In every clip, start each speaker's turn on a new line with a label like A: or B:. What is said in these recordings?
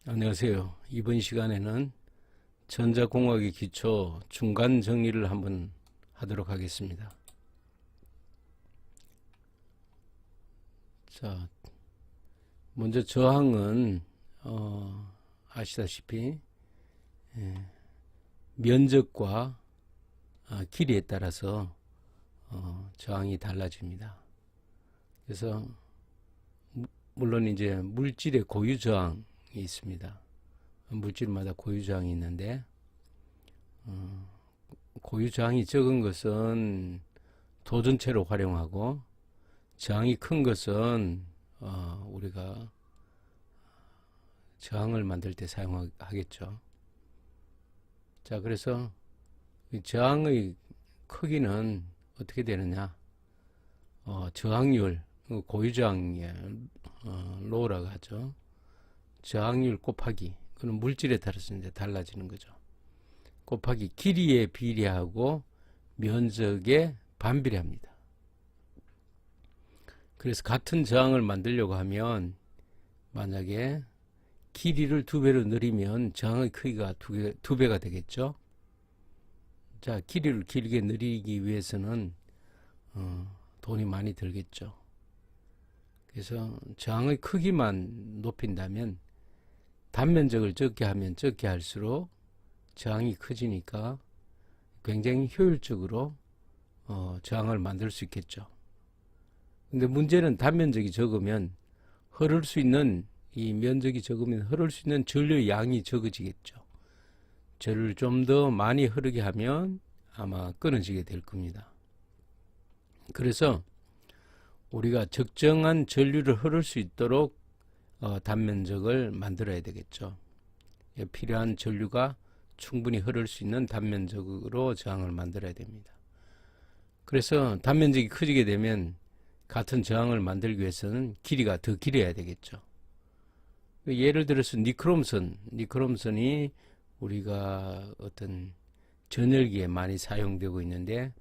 A: 안녕하세요. 이번 시간에는 전자공학의 기초 중간 정리를 한번 하도록 하겠습니다. 자, 먼저 저항은 아시다시피 면적과 길이에 따라서 저항이 달라집니다. 그래서 물론 이제 물질의 고유 저항이 있습니다. 물질마다 고유 저항이 있는데 고유 저항이 적은 것은 도전체로 활용하고 저항이 큰 것은 우리가 저항을 만들 때 사용하겠죠. 자, 그래서 저항의 크기는 어떻게 되느냐? 저항률, 고유 저항의 로우라고 하죠. 저항률 곱하기, 그는 물질에 따라서 이제 달라지는 거죠. 곱하기 길이에 비례하고 면적에 반비례합니다. 그래서 같은 저항을 만들려고 하면 만약에 길이를 2배로 늘리면 저항의 크기가 2배가 되겠죠. 자, 길이를 길게 늘리기 위해서는 돈이 많이 들겠죠. 그래서 저항의 크기만 높인다면 단면적을 적게 하면 적게 할수록 저항이 커지니까 굉장히 효율적으로 저항을 만들 수 있겠죠. 근데 문제는 단면적이 적으면 흐를 수 있는, 이 면적이 적으면 흐를 수 있는 전류의 양이 적어지겠죠. 전류를 좀 더 많이 흐르게 하면 아마 끊어지게 될 겁니다. 그래서 우리가 적정한 전류를 흐를 수 있도록 단면적을 만들어야 되겠죠. 필요한 전류가 충분히 흐를 수 있는 단면적으로 저항을 만들어야 됩니다. 그래서 단면적이 커지게 되면 같은 저항을 만들기 위해서는 길이가 더 길어야 되겠죠. 예를 들어서 니크롬선이 우리가 어떤 전열기에 많이 사용되고 있는데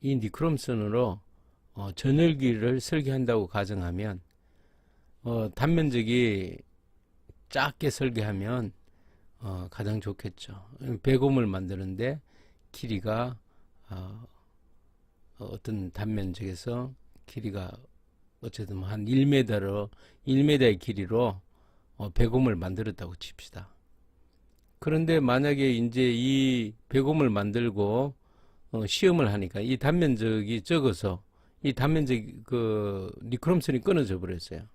A: 이 니크롬선으로 전열기를 설계한다고 가정하면 단면적이 작게 설계하면 가장 좋겠죠. 배곰을 만드는데 길이가 어떤 단면적에서 길이가 어쨌든 한 1m의 길이로 배곰을 만들었다고 칩시다. 그런데 만약에 이제 이 배곰을 만들고 시험을 하니까 이 단면적이 적어서 이 단면적 니크롬선이 끊어져 버렸어요.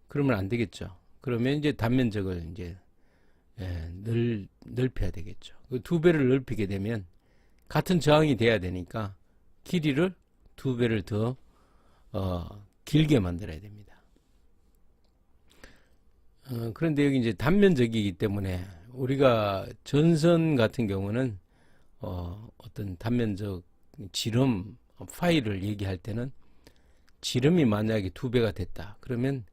A: 그러면 안 되겠죠. 그러면 이제 단면적을 이제 넓혀야 되겠죠. 그 2배를 넓히게 되면 같은 저항이 돼야 되니까 길이를 2배를 더 길게 만들어야 됩니다. 그런데 여기 이제 단면적이기 때문에 우리가 전선 같은 경우는 어떤 단면적 지름 파이를 얘기할 때는 지름이 만약에 2배가 됐다. 그러면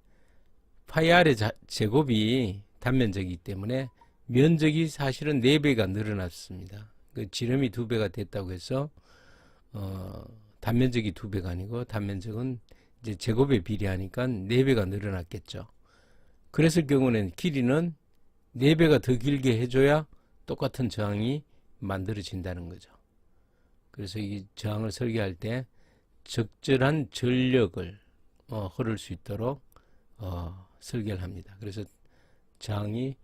A: 파이 r의 제곱이 단면적이기 때문에 면적이 사실은 4배가 늘어났습니다. 그 지름이 2배가 됐다고 해서 단면적이 2배가 아니고 단면적은 이제 제곱에 비례하니까 4배가 늘어났겠죠. 그랬을 경우는 길이는 4배가 더 길게 해줘야 똑같은 저항이 만들어진다는 거죠. 그래서 이 저항을 설계할 때 적절한 전력을 흐를 수 있도록 설계를 합니다. 그래서 저항이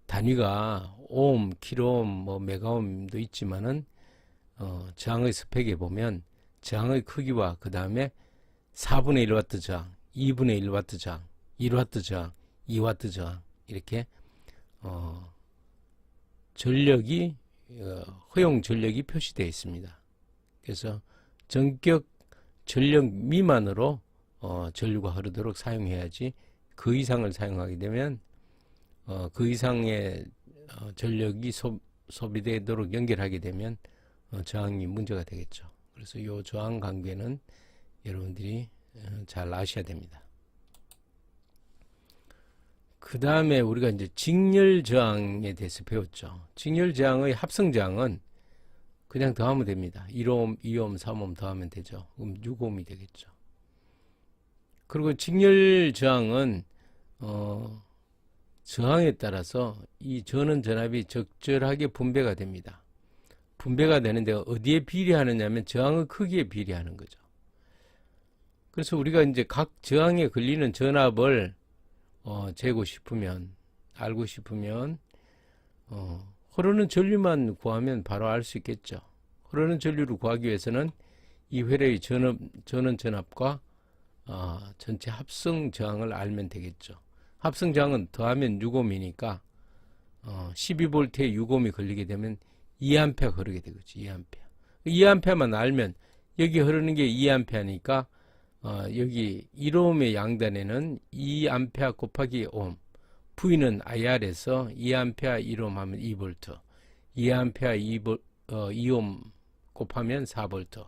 A: 단위가 오hm, 킬오hm, 메가옴도 있지만은 저항의 스펙에 보면 저항의 크기와 그 다음에 4분의 1와트 저항, 2분의 1와트 저항, 1와트 저항, 2와트 저항 이렇게 전력이 허용 전력이 표시되어 있습니다. 그래서 전격 전력 미만으로 전류가 흐르도록 사용해야지 그 이상을 사용하게 되면 그 이상의 전력이 소비되도록 연결하게 되면 저항이 문제가 되겠죠. 그래서 이 저항 관계는 여러분들이 잘 아셔야 됩니다. 그 다음에 우리가 이제 직렬 저항에 대해서 배웠죠. 직렬 저항의 합성 저항은 그냥 더하면 됩니다. 1옴, 2옴, 3옴 더하면 되죠. 그럼 6옴이 되겠죠. 그리고 직렬 저항은 저항에 따라서 이 전원 전압이 적절하게 분배가 됩니다. 분배가 되는데 어디에 비례하느냐면 저항의 크기에 비례하는 거죠. 그래서 우리가 이제 각 저항에 걸리는 전압을 재고 싶으면, 알고 싶으면 흐르는 전류만 구하면 바로 알 수 있겠죠. 흐르는 전류를 구하기 위해서는 이 회로의 전원 전압과 전체 합성 저항을 알면 되겠죠. 합성 저항은 더하면 6옴이니까 12V에 6옴이 걸리게 되면 2A가 흐르게 되겠죠. 2A. 2A만 알면 여기 흐르는 게 2A니까 여기 1옴의 양단에는 2A 곱하기 옴, V는 IR에서 2A 1옴 하면 2V, 2A 2옴 곱하면 4V,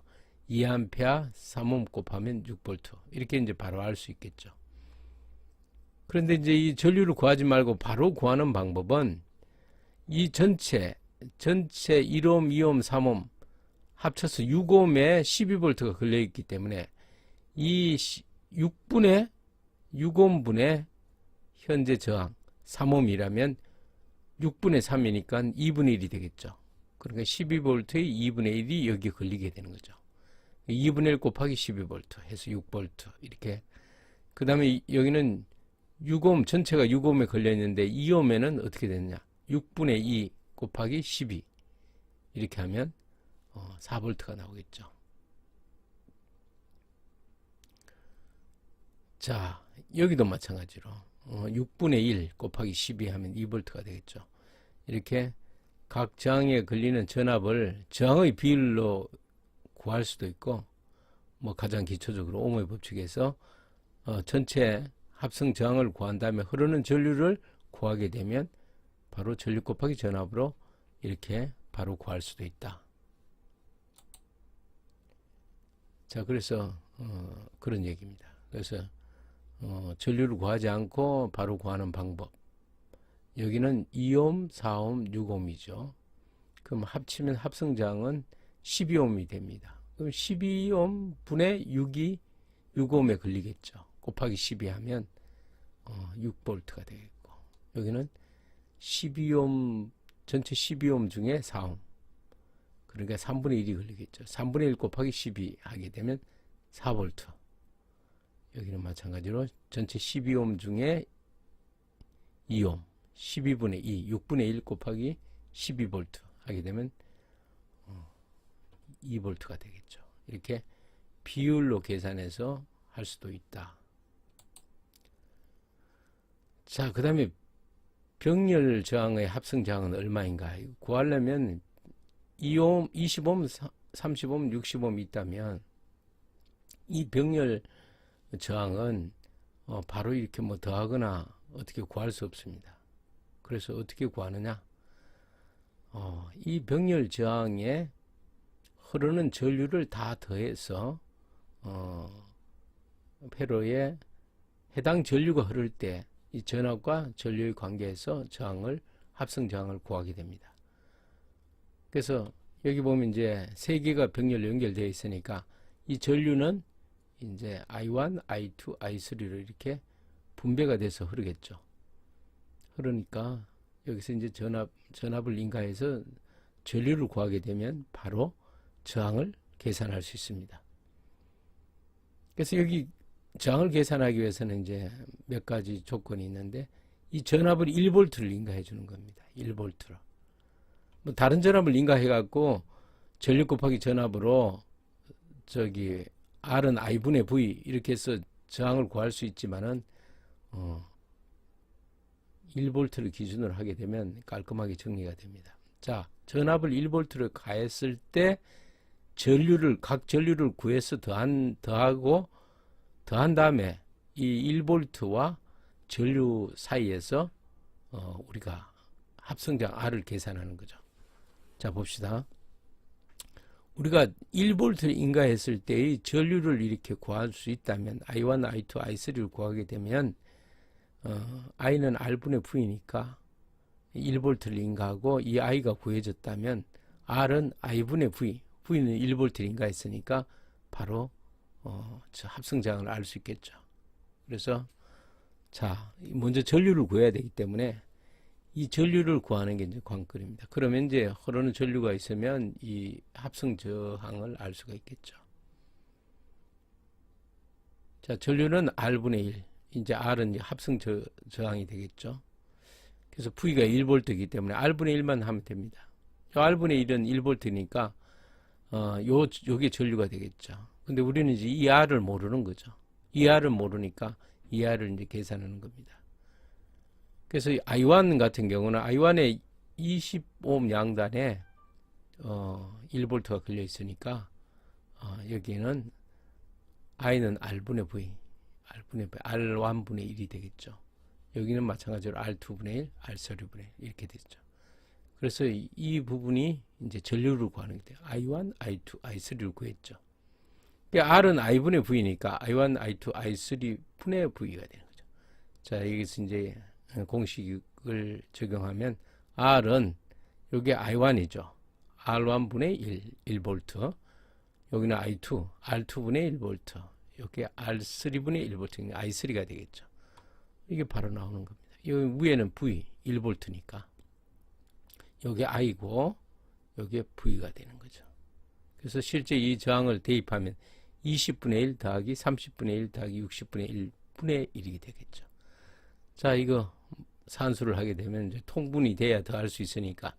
A: 2A 3옴 곱하면 6V. 이렇게 이제 바로 알 수 있겠죠. 그런데 이제 이 전류를 구하지 말고 바로 구하는 방법은 이 전체 1옴, 2옴, 3옴 합쳐서 6옴에 12V가 걸려있기 때문에 이 6분의 6옴분의 현재 저항 3옴이라면 6분의 3이니까 2분의 1이 되겠죠. 그러니까 12V의 2분의 1이 여기 걸리게 되는 거죠. 2분의 1 곱하기 12V 해서 6V 이렇게. 그 다음에 여기는 6옴 전체가 6옴에 걸려 있는데 2옴에는 어떻게 되느냐, 6분의 2 곱하기 12 이렇게 하면 4V가 나오겠죠. 자, 여기도 마찬가지로 6분의 1 곱하기 12 하면 2V가 되겠죠. 이렇게 각 저항에 걸리는 전압을 저항의 비율로 구할 수도 있고, 뭐 가장 기초적으로 옴의 법칙에서 전체 합성 저항을 구한 다음에 흐르는 전류를 구하게 되면 바로 전류 곱하기 전압으로 이렇게 바로 구할 수도 있다. 자, 그래서 그런 얘기입니다. 그래서 전류를 구하지 않고 바로 구하는 방법. 여기는 2옴, 4옴, 6옴이죠. 그럼 합치면 합성 저항은 12옴이 됩니다. 그럼 12옴 분의 6이 6옴에 걸리겠죠. 곱하기 12 하면 6V가 되겠고, 여기는 12옴 전체 12옴 중에 4옴, 그러니까 3분의 1이 걸리겠죠. 3분의 1 곱하기 12 하게 되면 4V. 여기는 마찬가지로 전체 12옴 중에 2옴 12분의 2 6분의 1 곱하기 12V 하게 되면 2V가 되겠죠. 이렇게 비율로 계산해서 할 수도 있다. 자, 그 다음에 병렬 저항의 합성 저항은 얼마인가 구하려면 2옴, 20옴, 30옴, 60옴 있다면 이 병렬 저항은 바로 이렇게 뭐 더하거나 어떻게 구할 수 없습니다. 그래서 어떻게 구하느냐, 이 병렬 저항에 흐르는 전류를 다 더해서 회로에 해당 전류가 흐를 때 이 전압과 전류의 관계에서 저항을, 합성 저항을 구하게 됩니다. 그래서 여기 보면 이제 세 개가 병렬로 연결되어 있으니까 이 전류는 이제 I1, I2, I3로 이렇게 분배가 돼서 흐르겠죠. 그러니까 여기서 이제 전압을 인가해서 전류를 구하게 되면 바로 저항을 계산할 수 있습니다. 그래서 여기 저항을 계산하기 위해서는 이제 몇 가지 조건이 있는데, 이 전압을 1V를 인가해 주는 겁니다. 1V로. 뭐 다른 전압을 인가해 갖고 전류 곱하기 전압으로 저기 R은 I분의 V 이렇게 해서 저항을 구할 수 있지만은 1V를 기준으로 하게 되면 깔끔하게 정리가 됩니다. 자, 전압을 1V를 가했을 때 각 전류를 구해서 더한 다음에 이 1V와 전류 사이에서 우리가 합성저항 R을 계산하는 거죠. 자, 봅시다. 우리가 1V를 인가했을 때의 전류를 이렇게 구할 수 있다면 I1, I2, I3를 구하게 되면 I는 R분의 V니까 1V를 인가하고 이 I가 구해졌다면 R은 I분의 V, V는 1V를 인가했으니까 바로 저 합성저항을 알 수 있겠죠. 그래서 자, 먼저 전류를 구해야 되기 때문에 이 전류를 구하는 게 이제 관건입니다. 그러면 이제 흐르는 전류가 있으면 이 합성 저항을 알 수가 있겠죠. 자, 전류는 R분의 1. 이제 R은 이제 합성 저항이 되겠죠. 그래서 V가 1V이기 때문에 R분의 1만 하면 됩니다. R분의 1은 1V니까 요게 전류가 되겠죠. 근데 우리는 이제 이 R을 모르는 거죠. 이 R을 모르니까 이 R을 이제 계산하는 겁니다. 그래서 I1 같은 경우는 I1에 20옴 양단에 1V가 걸려 있으니까 여기는 I는 R분의 V, R1분의 1이 되겠죠. 여기는 마찬가지로 R2분의 1, R3분의 1 이렇게 되죠. 그래서 이 부분이 이제 전류를 구하는 게 돼요. I1, I2, I3를 구했죠. 그러니까 R은 I분의 V니까 I1, I2, I3분의 V가 되는 거죠. 자, 여기서 이제 공식을 적용하면 R은 여기 I1이죠. R1분의 1V. 여기는 I2, R2분의 1V. 여기 R3분의 1V, I3가 되겠죠. 이게 바로 나오는 겁니다. 여기 위에는 V, 1V니까. 여기 I고, 여기에 V가 되는 거죠. 그래서 실제 이 저항을 대입하면 20분의 1 더하기 30분의 1 더하기 60분의 1분의 1이 되겠죠. 자, 이거 산수를 하게 되면 이제 통분이 돼야 더 할 수 있으니까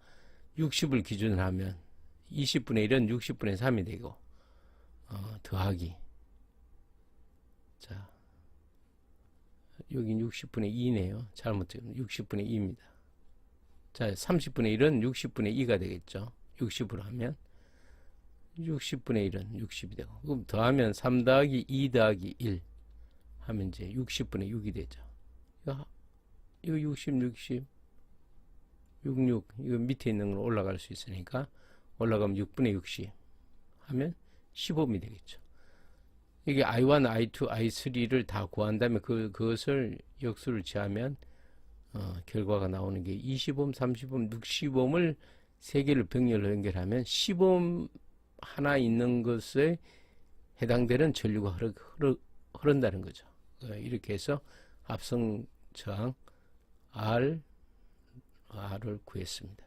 A: 60을 기준으로 하면 20분의 1은 60분의 3이 되고 더하기, 자, 여긴 60분의 2네요. 잘못되면 60분의 2입니다. 자, 30분의 1은 60분의 2가 되겠죠. 60으로 하면 60분의 1은 60이 되고, 그럼 더하면 3 더하기 2 더하기 1 하면 이제 60분의 6이 되죠. 이거 60, 66, 이거 밑에 있는 걸 올라갈 수 있으니까 올라가면 6분의 60 하면 15옴이 되겠죠. 이게 I1, I2, I3를 다 구한 다음에 그것을 역수를 취하면 결과가 나오는 게 20옴, 30옴, 60옴을 세 개를 병렬로 연결하면 10옴 하나 있는 것에 해당되는 전류가 흐른다는 거죠. 이렇게 해서 합성 저항 R을 구했습니다.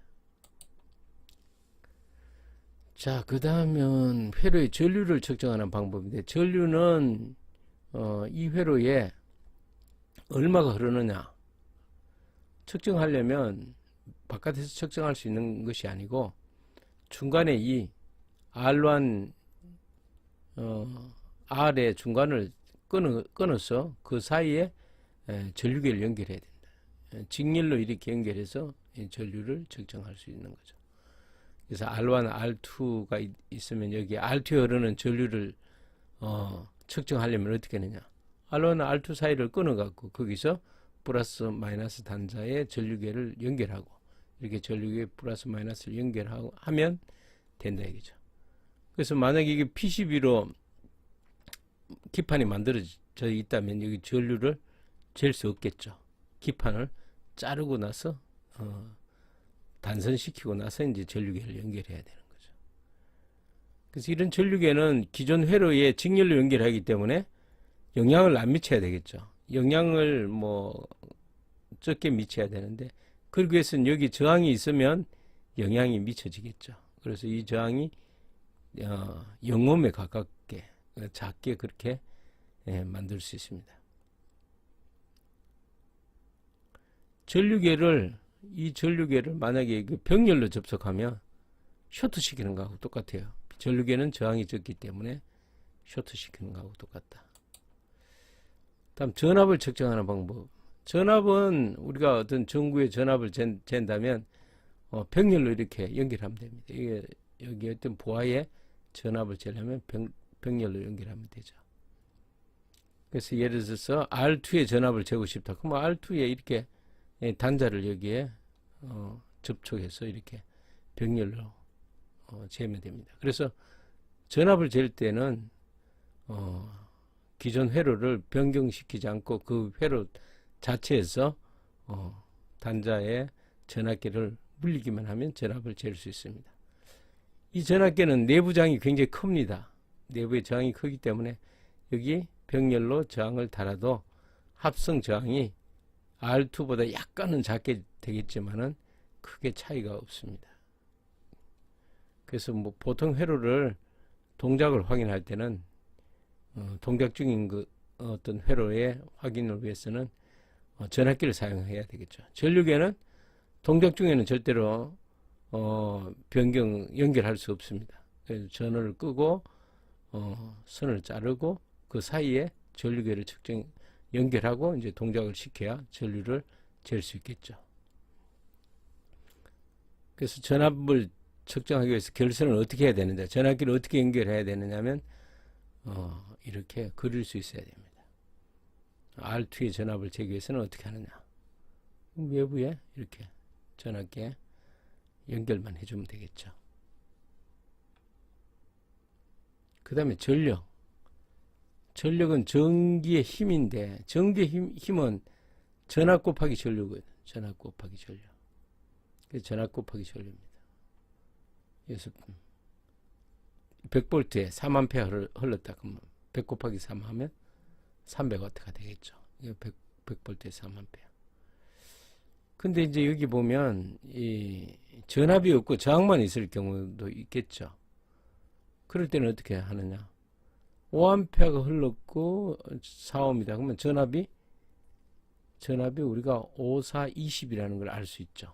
A: 자, 그 다음은 회로의 전류를 측정하는 방법인데, 전류는 이 회로에 얼마가 흐르느냐 측정하려면 바깥에서 측정할 수 있는 것이 아니고 중간에 이 R1 R의 중간을 끊어서 그 사이에 전류계를 연결해야 된다. 직렬로 이렇게 연결해서 전류를 측정할 수 있는 거죠. 그래서 R1, R2가 있으면 여기 R2에 흐르는 전류를 측정하려면 어떻게 하느냐. R1과 R2 사이를 끊어갖고 거기서 플러스 마이너스 단자에 전류계를 연결하고 이렇게 전류계 플러스 마이너스를 연결하면 된다 이거죠. 그래서 만약에 이게 PCB로 기판이 만들어져 있다면 여기 전류를 잴 수 없겠죠. 기판을 자르고 나서 단선시키고 나서 이제 전류계를 연결해야 되는 거죠. 그래서 이런 전류계는 기존 회로에 직렬로 연결하기 때문에 영향을 안 미쳐야 되겠죠. 영향을 뭐 적게 미쳐야 되는데 그러기 위해서는 여기 저항이 있으면 영향이 미쳐지겠죠. 그래서 이 저항이 0옴에 가깝게 작게 그렇게 만들 수 있습니다. 이 전류계를 만약에 병렬로 접속하면 쇼트시키는 거하고 똑같아요. 전류계는 저항이 적기 때문에 쇼트시키는 거하고 똑같다. 다음 전압을 측정하는 방법. 전압은 우리가 어떤 전구에 전압을 잰다면 병렬로 이렇게 연결하면 됩니다. 이게 여기 어떤 보아에 전압을 재려면 병렬로 연결하면 되죠. 그래서 예를 들어서 R2에 전압을 재고 싶다. 그럼 R2에 이렇게 단자를 여기에 접촉해서 이렇게 병렬로 재면 됩니다. 그래서 전압을 잴 때는 기존 회로를 변경시키지 않고 그 회로 자체에서 단자에 전압계를 물리기만 하면 전압을 잴 수 있습니다. 이 전압계는 내부장이 굉장히 큽니다. 내부의 저항이 크기 때문에 여기 병렬로 저항을 달아도 합성 저항이 R2보다 약간은 작게 되겠지만은 크게 차이가 없습니다. 그래서 뭐 보통 회로를 동작을 확인할 때는 동작 중인 그 어떤 회로의 확인을 위해서는 전압기를 사용해야 되겠죠. 전류계는 동작 중에는 절대로 변경 연결할 수 없습니다. 그래서 전원을 끄고 선을 자르고 그 사이에 전류계를 연결하고 이제 동작을 시켜야 전류를 잴 수 있겠죠. 그래서 전압을 측정하기 위해서 결선을 어떻게 해야 되느냐, 전압기를 어떻게 연결해야 되느냐면 이렇게 그릴 수 있어야 됩니다. R2의 전압을 재기 위해서는 어떻게 하느냐, 외부에 이렇게 전압기에 연결만 해주면 되겠죠. 그 다음에 전력. 전력은 전기의 힘인데, 전기의 힘은 전압 곱하기 전류거든요. 전압 곱하기 전류. 그래서 전압 곱하기 전류입니다. 그래서 100V에 3A 흘렀다 그러면 100 곱하기 3 하면 300W가 되겠죠. 100V에 3A. 근데 이제 여기 보면 이 전압이 없고 저항만 있을 경우도 있겠죠. 그럴 때는 어떻게 하느냐? 5A가 흘렀고 4Ω이다. 그러면 전압이 우리가 5, 4, 20이라는 걸 알 수 있죠.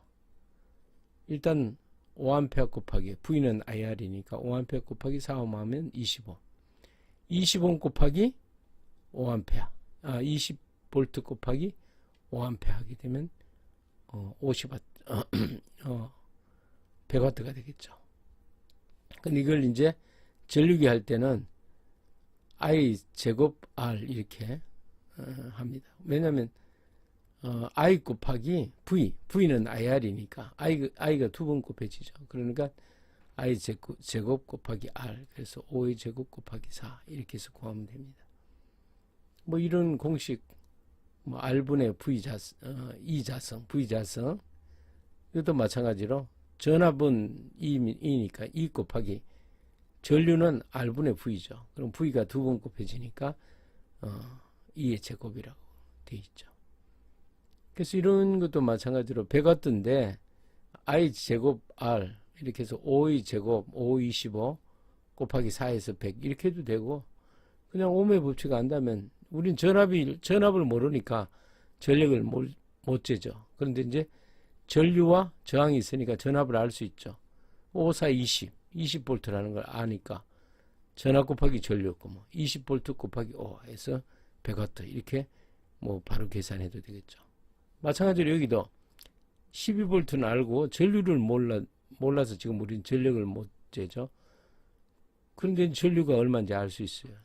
A: 일단 5A 곱하기 V는 IR이니까 5A 곱하기 4Ω 하면 25. 20옴 곱하기 5A. 20V 곱하기 5A 하게 되면 50W 100W가 되겠죠. 근데 이걸 이제 전류기 할 때는 I 제곱 R 이렇게 합니다. 왜냐하면 I 곱하기 V는 IR이니까 I가 두 번 곱해지죠. 그러니까 I 제곱 곱하기 R, 그래서 5의 제곱 곱하기 4 이렇게 해서 구하면 됩니다. 뭐 이런 공식, 뭐 R분의 E자성, V자성, 이것도 마찬가지로 전압은 E니까 E 곱하기 전류는 R분의 V죠. 그럼 V가 두 번 곱해지니까 E의 제곱이라고 되어 있죠. 그래서 이런 것도 마찬가지로 100W인데 I 제곱 R 이렇게 해서 5의 제곱 5, 25 곱하기 4에서 100 이렇게 해도 되고, 그냥 옴의 법칙 안다면 우린 전압을 모르니까 전력을 못 재죠. 그런데 이제 전류와 저항이 있으니까 전압을 알 수 있죠. 5, 4, 20V라는 걸 아니까 전압 곱하기 전류였고, 뭐 20V 곱하기 5 해서 100W 이렇게 뭐 바로 계산해도 되겠죠. 마찬가지로 여기도 12V는 알고 전류를 몰라서 지금 우리는 전력을 못 재죠. 그런데 전류가 얼마인지 알 수 있어요.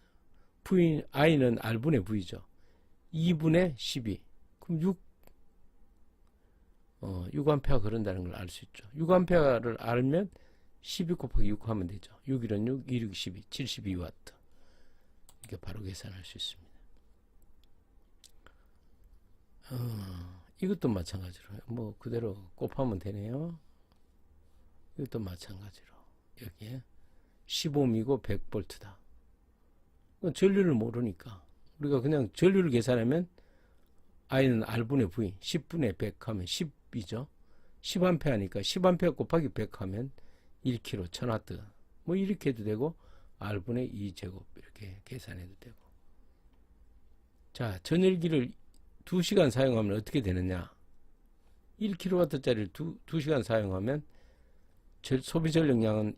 A: I는 R분의 V죠. 2분의 12. 그럼 6A 그런다는 걸 알 수 있죠. 6A를 알면 12 곱하기 6 하면 되죠. 6일은 6, 2, 6, 12, 72W. 이렇게 바로 계산할 수 있습니다. 이것도 마찬가지로 뭐 그대로 곱하면 되네요. 이것도 마찬가지로 여기에 15Ω이고 100V다. 전류를 모르니까 우리가 그냥 전류를 계산하면 I는 R분의 V 10분의 100 하면 10이죠. 10A니까 10A 곱하기 100 하면 1kg 1000W 뭐 이렇게 해도 되고, R분의 2제곱 이렇게 계산해도 되고. 자, 전열기를 2시간 사용하면 어떻게 되느냐? 1kW짜리를 2시간 사용하면 소비 전력량은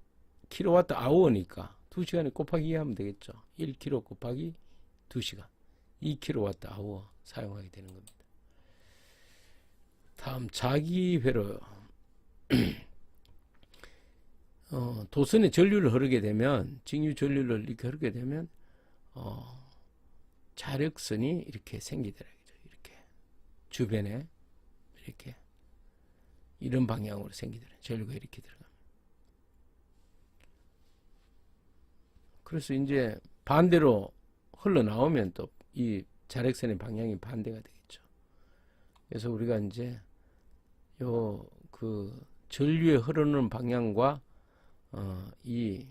A: kWh니까 2시간에 곱하기 2 하면 되겠죠. 1kg 곱하기 2시간 2kWh 사용하게 되는 겁니다. 다음 자기회로요. 도선에 전류를 흐르게 되면, 직류 전류를 이렇게 흐르게 되면 자력선이 이렇게 생기더라고요. 이렇게 주변에 이렇게 이런 방향으로 생기더라고요. 전류가 이렇게 들어가면. 그래서 이제 반대로 흘러나오면 또 이 자력선의 방향이 반대가 되겠죠. 그래서 우리가 이제 그 전류에 흐르는 방향과 이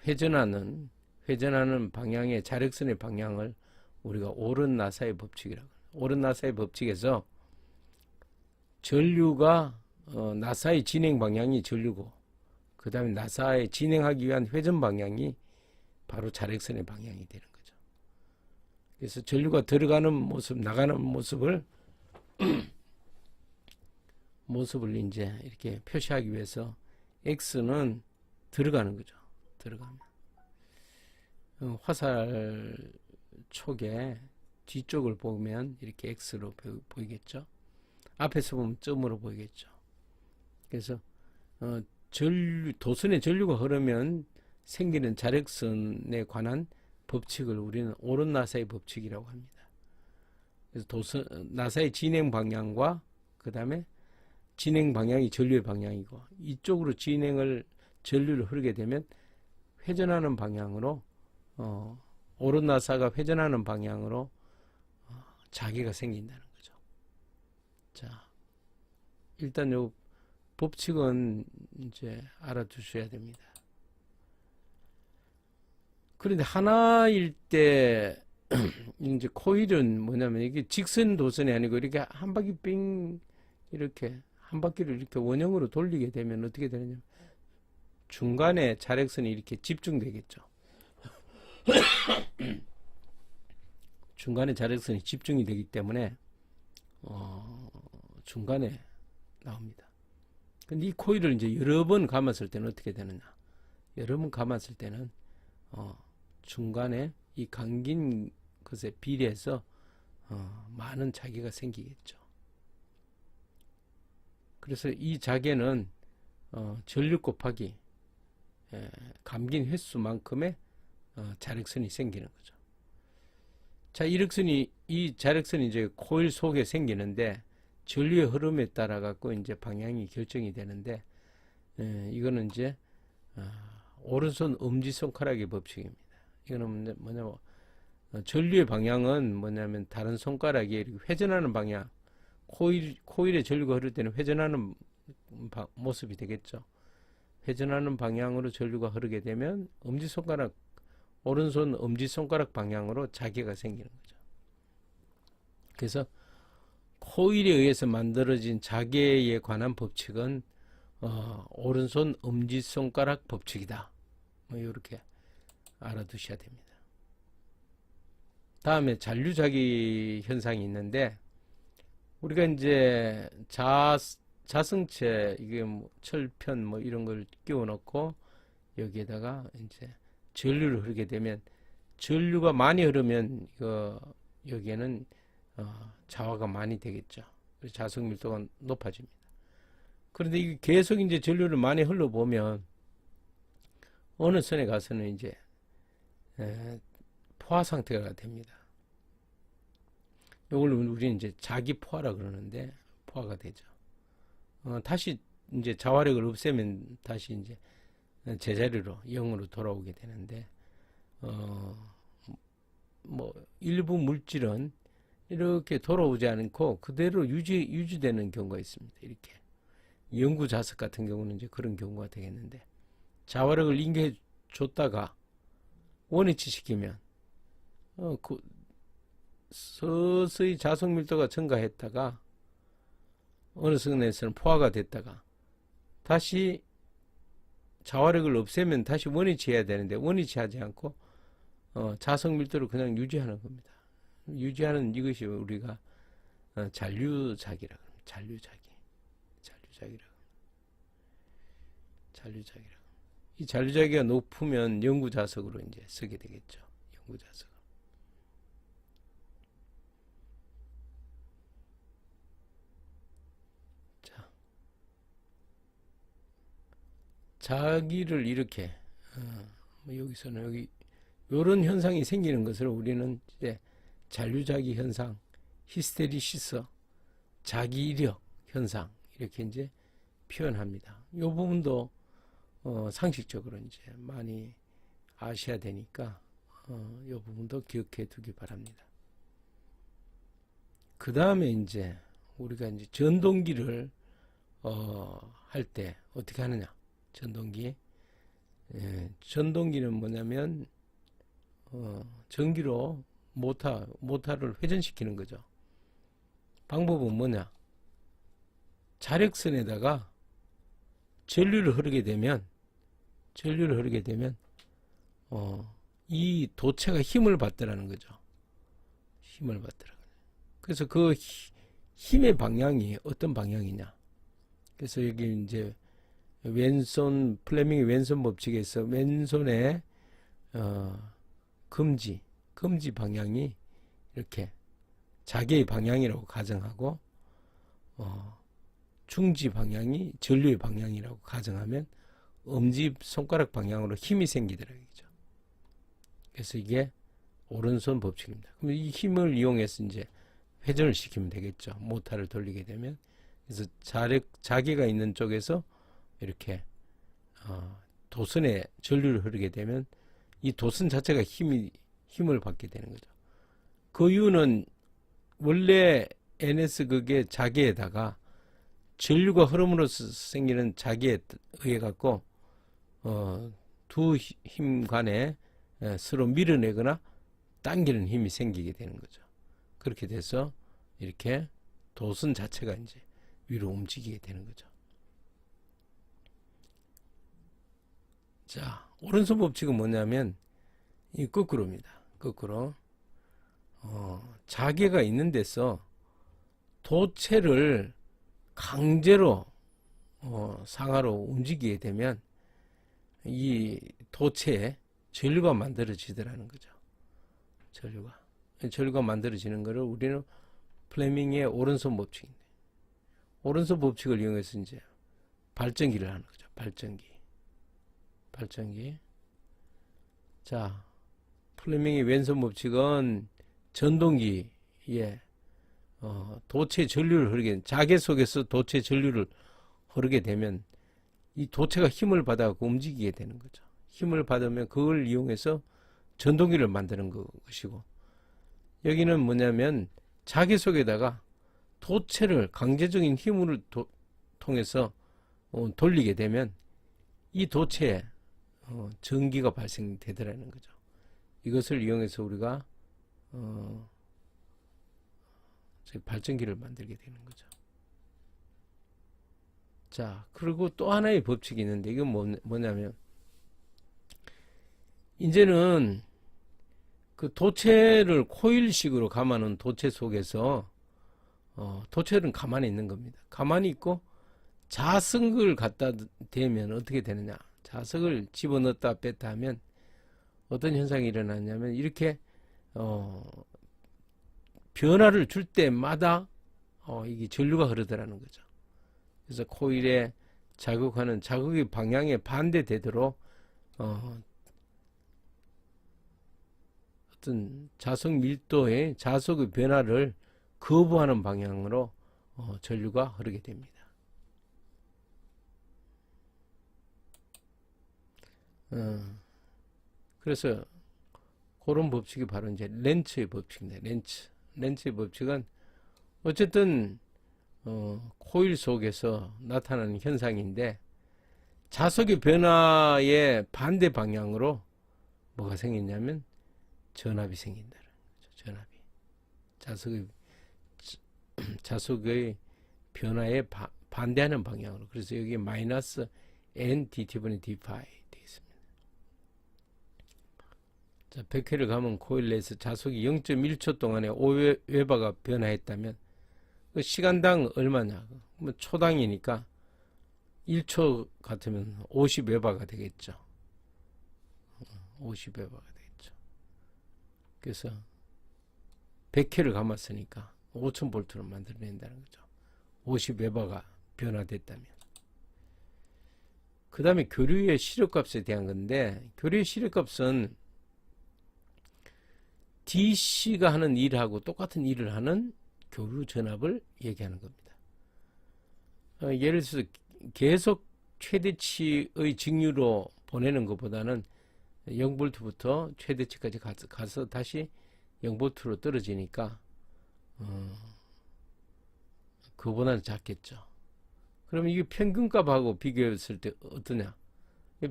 A: 회전하는 방향의 자력선의 방향을 우리가 오른 나사의 법칙이라고. 오른 나사의 법칙에서 전류가 나사의 진행 방향이 전류고, 그 다음에 나사의 진행하기 위한 회전 방향이 바로 자력선의 방향이 되는 거죠. 그래서 전류가 들어가는 모습, 나가는 모습을 이제 이렇게 표시하기 위해서 X는 들어가는 거죠. 들어가면 화살 촉의 뒤쪽을 보면 이렇게 X로 보이겠죠. 앞에서 보면 점으로 보이겠죠. 그래서 도선의 전류가 흐르면 생기는 자력선에 관한 법칙을 우리는 오른 나사의 법칙이라고 합니다. 그래서 나사의 진행 방향과 그 다음에 진행 방향이 전류의 방향이고, 이쪽으로 전류를 흐르게 되면 회전하는 방향으로 오른 나사가 회전하는 방향으로 자개가 생긴다는 거죠. 자, 일단 요 법칙은 이제 알아두셔야 됩니다. 그런데 하나일 때 이제 코일은 뭐냐면 이게 직선 도선이 아니고 이렇게 한 바퀴 빙 이렇게 한 바퀴를 이렇게 원형으로 돌리게 되면 어떻게 되느냐, 중간에 자력선이 이렇게 집중되겠죠. 중간에 자력선이 집중이 되기 때문에 중간에 나옵니다. 근데 이 코일을 이제 여러 번 감았을 때는 어떻게 되느냐, 여러 번 감았을 때는 중간에 이 감긴 것에 비례해서 많은 자개가 생기겠죠. 그래서 이 자개는 전류 곱하기 감긴 횟수만큼의 자력선이 생기는 거죠. 자, 이 자력선이 이제 코일 속에 생기는데 전류의 흐름에 따라 갖고 이제 방향이 결정이 되는데, 이거는 이제 오른손 엄지손가락의 법칙입니다. 이거는 뭐냐면 전류의 방향은 뭐냐면 다른 손가락이 이렇게 회전하는 방향, 코일에 전류가 흐를 때는 회전하는 모습이 되겠죠. 회전하는 방향으로 전류가 흐르게 되면 오른손 엄지손가락 방향으로 자개가 생기는 거죠. 그래서 코일에 의해서 만들어진 자개에 관한 법칙은 오른손 엄지손가락 법칙이다. 뭐 이렇게 알아두셔야 됩니다. 다음에 잔류자기 현상이 있는데, 우리가 이제 자성체, 이게 뭐 철편 뭐 이런 걸 끼워 넣고 여기에다가 이제 전류를 흐르게 되면, 전류가 많이 흐르면 여기에는 자화가 많이 되겠죠. 그래서 자석 밀도가 높아집니다. 그런데 이게 계속 이제 전류를 많이 흘러보면 어느 선에 가서는 이제 포화 상태가 됩니다. 이걸 우리는 이제 자기 포화라 그러는데 포화가 되죠. 다시 이제 자화력을 없애면 다시 이제 제자리로 0으로 돌아오게 되는데, 뭐 일부 물질은 이렇게 돌아오지 않고 그대로 유지되는 경우가 있습니다. 이렇게 영구 자석 같은 경우는 이제 그런 경우가 되겠는데, 자화력을 인계해 줬다가 원위치 시키면 서서히 자석 밀도가 증가했다가 어느 선에서는 포화가 됐다가 다시 자화력을 없애면 다시 원위치해야 되는데 원위치하지 않고 자석 밀도를 그냥 유지하는 겁니다. 유지하는 이것이 우리가 잔류자기라고 합니다. 잔류자기라고. 이 잔류자기가 높으면 영구자석으로 이제 쓰게 되겠죠. 영구자석. 자, 자기를 이렇게 여기서는 여기 이런 현상이 생기는 것을 우리는 이제 잔류자기 현상, 히스테리시스, 자기이력 현상 이렇게 이제 표현합니다. 이 부분도 상식적으로 이제 많이 아셔야 되니까 이 부분도 기억해 두기 바랍니다. 그 다음에 이제 우리가 이제 전동기를 할 때 어떻게 하느냐? 전동기는 뭐냐면 전기로 모타를 회전시키는 거죠. 방법은 뭐냐? 자력선에다가 전류를 흐르게 되면 이 도체가 힘을 받더라는 거죠. 힘을 받더라. 그래서 그 힘의 방향이 어떤 방향이냐? 그래서 여기 이제 왼손 플레밍의 왼손 법칙에서 왼손의 금지 방향이 이렇게 자기의 방향이라고 가정하고 중지 방향이 전류의 방향이라고 가정하면 엄지 손가락 방향으로 힘이 생기더라고요. 그래서 이게 오른손 법칙입니다. 그럼 이 힘을 이용해서 이제 회전을 시키면 되겠죠. 모터를 돌리게 되면. 그래서 자기가 있는 쪽에서 이렇게 도선에 전류를 흐르게 되면 이 도선 자체가 힘을 받게 되는 거죠. 그 이유는 원래 NS 극의 자기에다가 전류가 흐름으로써 생기는 자기에 의해 갖고 두 힘 간에 서로 밀어내거나 당기는 힘이 생기게 되는 거죠. 그렇게 돼서 이렇게 도선 자체가 이제 위로 움직이게 되는 거죠. 자, 오른손 법칙은 뭐냐면 이 거꾸로입니다. 거꾸로 자개가 있는 데서 도체를 강제로 상하로 움직이게 되면 이 도체에 전류가 만들어지더라는 거죠. 전류가 만들어지는 것을 우리는 플레밍의 오른손 법칙인데, 오른손 법칙을 이용해서 이제 발전기를 하는 거죠. 발전기. 자, 플레밍의 왼손 법칙은 전동기에 도체 전류를 흐르게, 자개 속에서 도체 전류를 흐르게 되면 이 도체가 힘을 받아서 움직이게 되는 거죠. 힘을 받으면 그걸 이용해서 전동기를 만드는 것이고, 여기는 뭐냐면 자개 속에다가 도체를 강제적인 힘을 통해서 돌리게 되면 이 도체에 전기가 발생되더라는 거죠. 이것을 이용해서 우리가 발전기를 만들게 되는 거죠. 자, 그리고 또 하나의 법칙이 있는데, 이건 뭐냐면 이제는 그 도체를 코일식으로 감아놓은 도체 속에서 도체는 가만히 있는 겁니다. 가만히 있고 자석을 갖다 대면 어떻게 되느냐? 자석을 집어넣었다 뺐다 하면 어떤 현상이 일어나냐면 이렇게 변화를 줄 때마다 이게 전류가 흐르더라는 거죠. 그래서 코일에 자극하는 자극의 방향에 반대되도록 어떤 자석 밀도의 자석의 변화를 거부하는 방향으로 전류가 흐르게 됩니다. 그래서 그런 법칙이 바로 이제 렌츠의 법칙입니다. 렌츠의 법칙은 어쨌든 코일 속에서 나타나는 현상인데, 자석의 변화의 반대 방향으로 뭐가 생기냐면 전압이 생긴다는 거죠. 전압이 자석의 변화에 반대하는 방향으로. 그래서 여기 마이너스 n dt분의 d파이 되어 있습니다. 자, 100회를 가면 코일 내에서 자석이 0.1초 동안에 5웨버가 변화했다면 그 시간당 얼마냐? 뭐 초당이니까 1초 같으면 50웨버가 되겠죠. 50웨버가 되겠죠. 그래서 100회를 감았으니까 5000볼트를 만들어낸다는 거죠. 50웨버가 변화됐다면. 그 다음에 교류의 시력값에 대한 건데, 교류의 시력값은 DC가 하는 일하고 똑같은 일을 하는 교류 전압을 얘기하는 겁니다. 예를 들어서 계속 최대치의 직류로 보내는 것보다는 0볼트부터 최대치까지 가서 다시 0볼트로 떨어지니까 그거보다는 작겠죠. 그러면 이게 평균값하고 비교했을 때 어떠냐?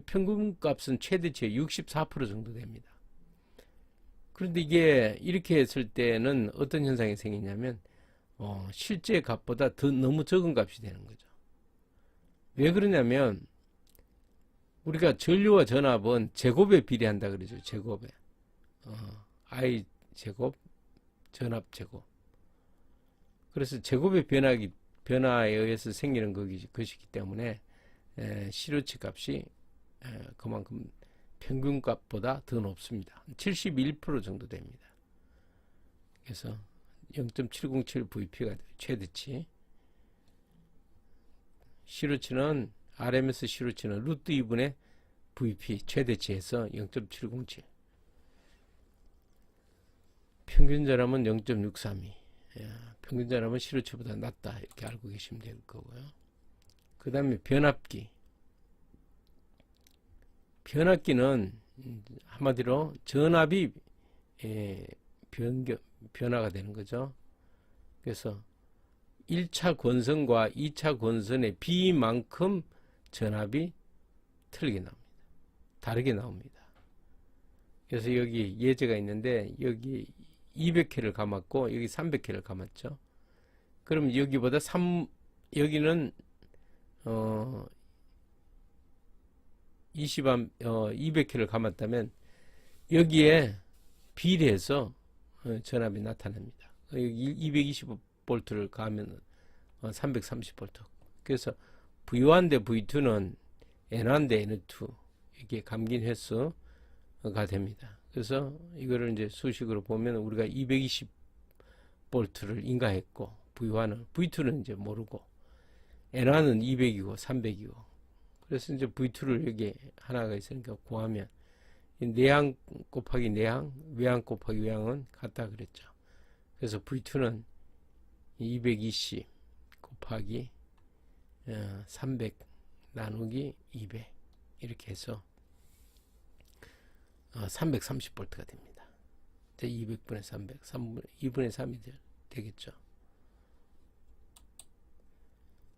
A: 평균값은 최대치의 64% 정도 됩니다. 그런데 이게 이렇게 했을 때는 어떤 현상이 생기냐면 실제 값보다 더 너무 적은 값이 되는 거죠. 왜 그러냐면 우리가 전류와 전압은 제곱에 비례한다 그러죠. 제곱에. I 제곱, 전압 제곱. 그래서 제곱의 변화에 의해서 생기는 것이기 때문에 시루치 값이 그만큼 평균값보다 더 높습니다. 71% 정도 됩니다. 그래서 0.707 VP가 최대치. 시루치는 RMS 시루치는 루트 2분의 VP 최대치에서 0.707. 평균 전압은 0.632. 평균 전압은 시루치보다 낮다 이렇게 알고 계시면 될 거고요. 그 다음에 변압기. 변압기는 한마디로 전압이 변화가 되는 거죠. 그래서 1차 권선과 2차 권선의 비만큼 전압이 틀리게 나옵니다. 다르게 나옵니다. 그래서 여기 예제가 있는데 여기 200회를 감았고 여기 300회를 감았죠. 그럼 여기보다 여기는 200회를 감았다면 여기에 비례해서 전압이 나타납니다. 여기 225V를 가면 330V. 그래서 V1 대 V2는 N1 대 N2 이게 감긴 횟수가 됩니다. 그래서 이거를 이제 수식으로 보면 우리가 220V를 인가했고 V2는 이제 모르고 N1은 200이고 300이고 그래서 이제 V2를 여기 하나가 있으니까 구하면 내항 곱하기 내항, 외항 곱하기 외항은 같다 그랬죠. 그래서 V2는 220 곱하기 300 나누기 200 이렇게 해서 330V가 됩니다. 200분의 300, 2분의 3이 되겠죠.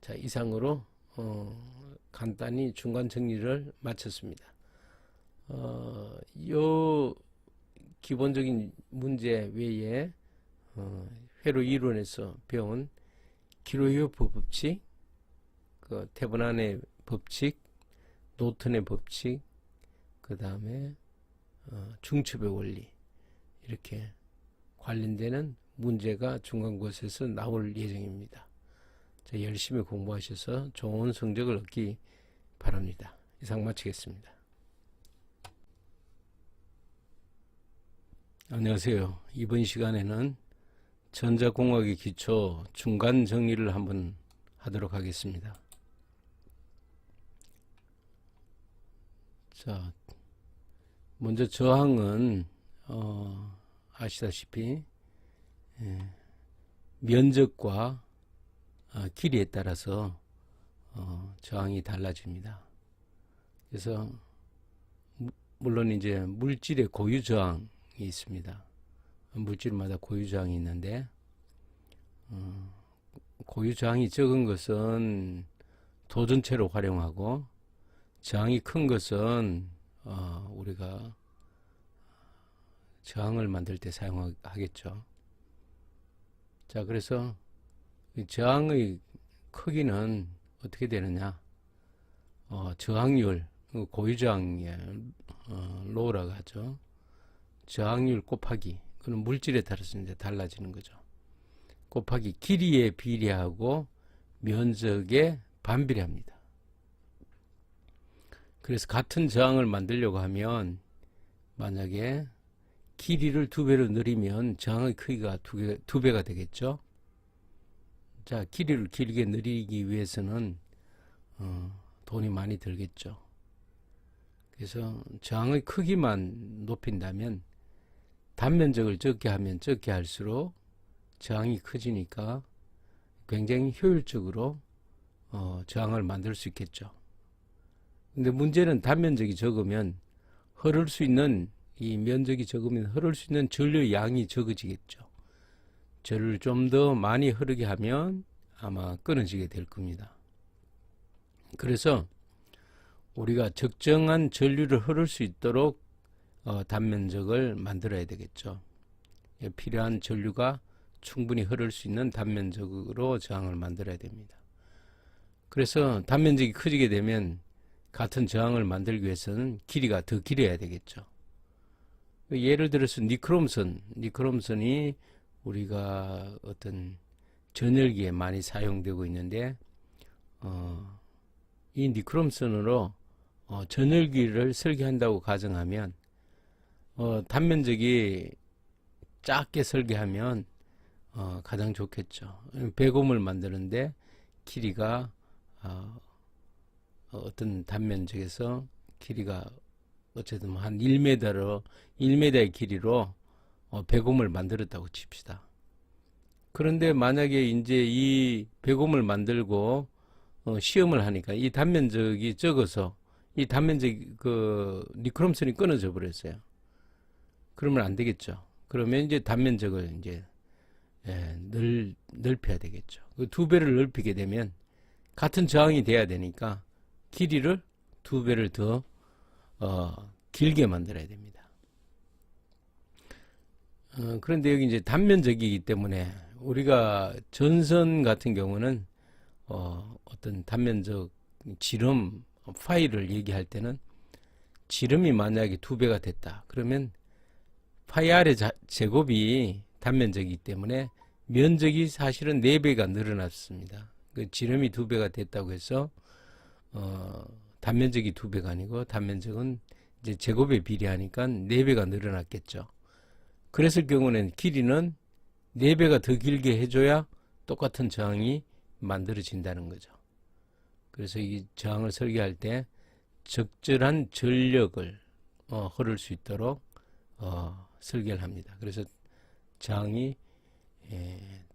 A: 자, 이상으로 간단히 중간 정리를 마쳤습니다. 요 기본적인 문제 외에 회로 이론에서 배운 기로이오프 법칙, 그 테브난의 법칙, 노턴의 법칙, 그 다음에 중첩의 원리 이렇게 관련되는 문제가 중간고사에서 나올 예정입니다. 자, 열심히 공부하셔서 좋은 성적을 얻기 바랍니다. 이상 마치겠습니다. 안녕하세요. 이번 시간에는 전자공학의 기초 중간 정리를 한번 하도록 하겠습니다. 자, 먼저 저항은 아시다시피 면적과 길이에 따라서 저항이 달라집니다. 그래서 물론 이제 물질의 고유 저항이 있습니다. 물질마다 고유 저항이 있는데 고유 저항이 적은 것은 도전체로 활용하고 저항이 큰 것은 우리가 저항을 만들 때 사용하겠죠. 자, 그래서 저항의 크기는 어떻게 되느냐? 저항률, 고유 저항의 로우라고 하죠. 저항률 곱하기, 그는 물질에 따라서 이제 달라지는 거죠. 곱하기 길이에 비례하고 면적에 반비례합니다. 그래서 같은 저항을 만들려고 하면 만약에 길이를 2배로 늘리면 저항의 크기가 2배가 되겠죠. 자, 길이를 길게 늘리기 위해서는 돈이 많이 들겠죠. 그래서 저항의 크기만 높인다면 단면적을 적게 하면 적게 할수록 저항이 커지니까 굉장히 효율적으로 저항을 만들 수 있겠죠. 근데 문제는 단면적이 적으면 흐를 수 있는 이 면적이 적으면 흐를 수 있는 전류의 양이 적어지겠죠. 전류를 좀 더 많이 흐르게 하면 아마 끊어지게 될 겁니다. 그래서 우리가 적정한 전류를 흐를 수 있도록 단면적을 만들어야 되겠죠. 필요한 전류가 충분히 흐를 수 있는 단면적으로 저항을 만들어야 됩니다. 그래서 단면적이 커지게 되면 같은 저항을 만들기 위해서는 길이가 더 길어야 되겠죠. 예를 들어서 니크롬선이 우리가 어떤 전열기에 많이 사용되고 있는데 이 니크롬선으로 전열기를 설계한다고 가정하면 단면적이 작게 설계하면 가장 좋겠죠. 배곰을 만드는데 길이가 어떤 단면적에서 길이가 어쨌든 한 1m의 길이로 배곰을 만들었다고 칩시다. 그런데 만약에 이제 이 배곰을 만들고 시험을 하니까 이 단면적이 적어서 이 단면적 니크롬선이 끊어져 버렸어요. 그러면 안 되겠죠. 그러면 이제 단면적을 이제 넓혀야 되겠죠. 그 2배를 넓히게 되면 같은 저항이 돼야 되니까 길이를 2배를 더 길게 만들어야 됩니다. 그런데 여기 이제 단면적이기 때문에 우리가 전선 같은 경우는 어떤 단면적 지름 파이를 얘기할 때는 지름이 만약에 2배가 됐다. 그러면 파이 R의 제곱이 단면적이기 때문에 면적이 사실은 4배가 늘어났습니다. 그 지름이 2배가 됐다고 해서 단면적이 2배가 아니고 단면적은 이제 제곱에 비례하니까 4배가 늘어났겠죠. 그랬을 경우는 길이는 4배가 더 길게 해줘야 똑같은 저항이 만들어진다는 거죠. 그래서 이 저항을 설계할 때 적절한 전력을 흐를 수 있도록 설계를 합니다. 그래서 저항이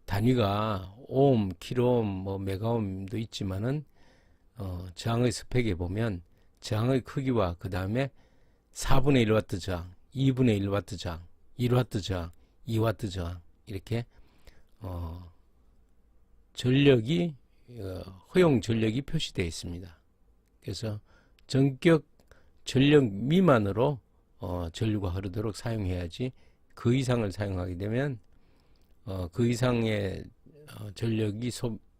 A: 단위가 오hm, 킬오hm, 뭐 메가옴도 있지만은 저항의 스펙에 보면 저항의 크기와 그 다음에 4분의 1와트 저항, 2분의 1와트 저항, 1와트 저항, 2와트 저항 이렇게 전력이 허용 전력이 표시되어 있습니다. 그래서 전격 전력 미만으로 전류가 흐르도록 사용해야지 그 이상을 사용하게 되면 그 이상의 전력이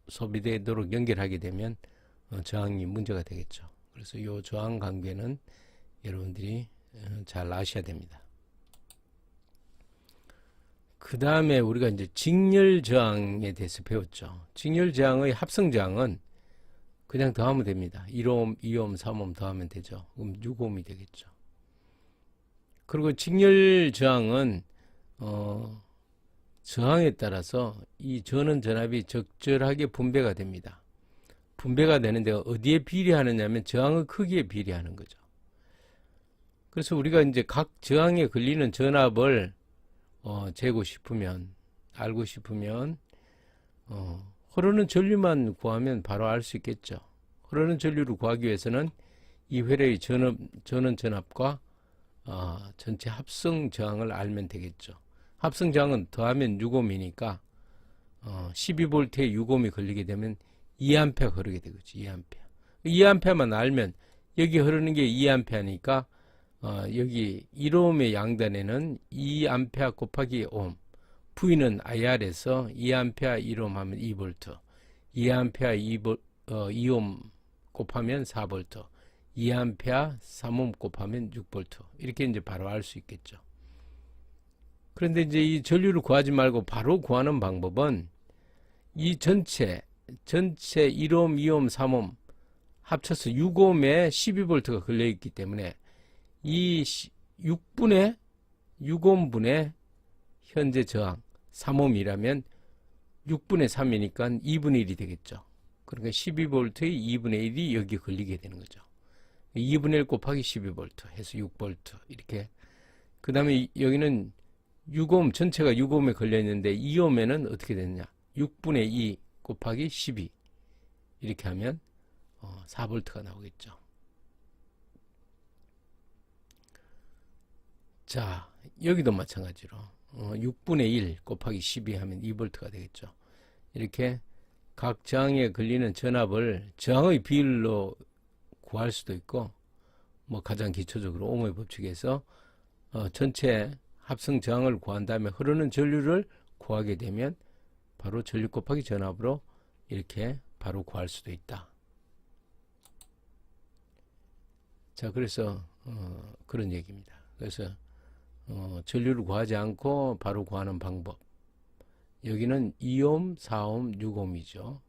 A: 소비되도록 연결하게 되면 저항이 문제가 되겠죠. 그래서 이 저항 관계는 여러분들이 잘 아셔야 됩니다. 그 다음에 우리가 이제 직렬 저항에 대해서 배웠죠. 직렬 저항의 합성 저항은 그냥 더하면 됩니다. 1옴, 2옴, 3옴 더하면 되죠. 그럼 6옴이 되겠죠. 그리고 직렬 저항은 저항에 따라서 이 전원 전압이 적절하게 분배가 됩니다. 분배가 되는데 어디에 비례하느냐면 저항의 크기에 비례하는 거죠. 그래서 우리가 이제 각 저항에 걸리는 전압을 재고 싶으면, 알고 싶으면 흐르는 전류만 구하면 바로 알 수 있겠죠. 흐르는 전류를 구하기 위해서는 이 회로의 전원 전압과 전체 합성 저항을 알면 되겠죠. 합성 저항은 더하면 6옴이니까 12V에 6옴이 걸리게 되면 2A 흐르게 되겠죠. 2A. 2A만 알면 여기 흐르는 게 2A니까 여기 1옴의 양단에는 2A 곱하기 옴, V는 IR에서 2A 1옴 하면 2V, 2A 2옴 곱하면 4V, 2A 3옴 곱하면 6V 이렇게 이제 바로 알 수 있겠죠. 그런데 이제 이 전류를 구하지 말고 바로 구하는 방법은 이 전체 1옴, 2옴, 3옴 합쳐서 6옴에 12V가 걸려있기 때문에 이 6옴분의 현재 저항 3옴이라면 6분의 3이니까 2분의 1이 되겠죠. 그러니까 12V의 2분의 1이 여기 걸리게 되는 거죠. 2분의 1 곱하기 12V 해서 6V 이렇게. 그 다음에 여기는 6옴 전체가 6옴에 걸려 있는데 2옴에는 어떻게 되느냐, 6분의 2 곱하기 12 이렇게 하면 4V가 나오겠죠. 자, 여기도 마찬가지로 6분의 1 곱하기 12 하면 2V가 되겠죠. 이렇게 각 저항에 걸리는 전압을 저항의 비율로 구할 수도 있고, 뭐 가장 기초적으로 옴의 법칙에서 전체 합성 저항을 구한 다음에 흐르는 전류를 구하게 되면 바로 전류 곱하기 전압으로 이렇게 바로 구할 수도 있다. 자, 그래서 그런 얘기입니다. 그래서 전류를 구하지 않고 바로 구하는 방법. 여기는 2옴, 4옴, 6옴이죠.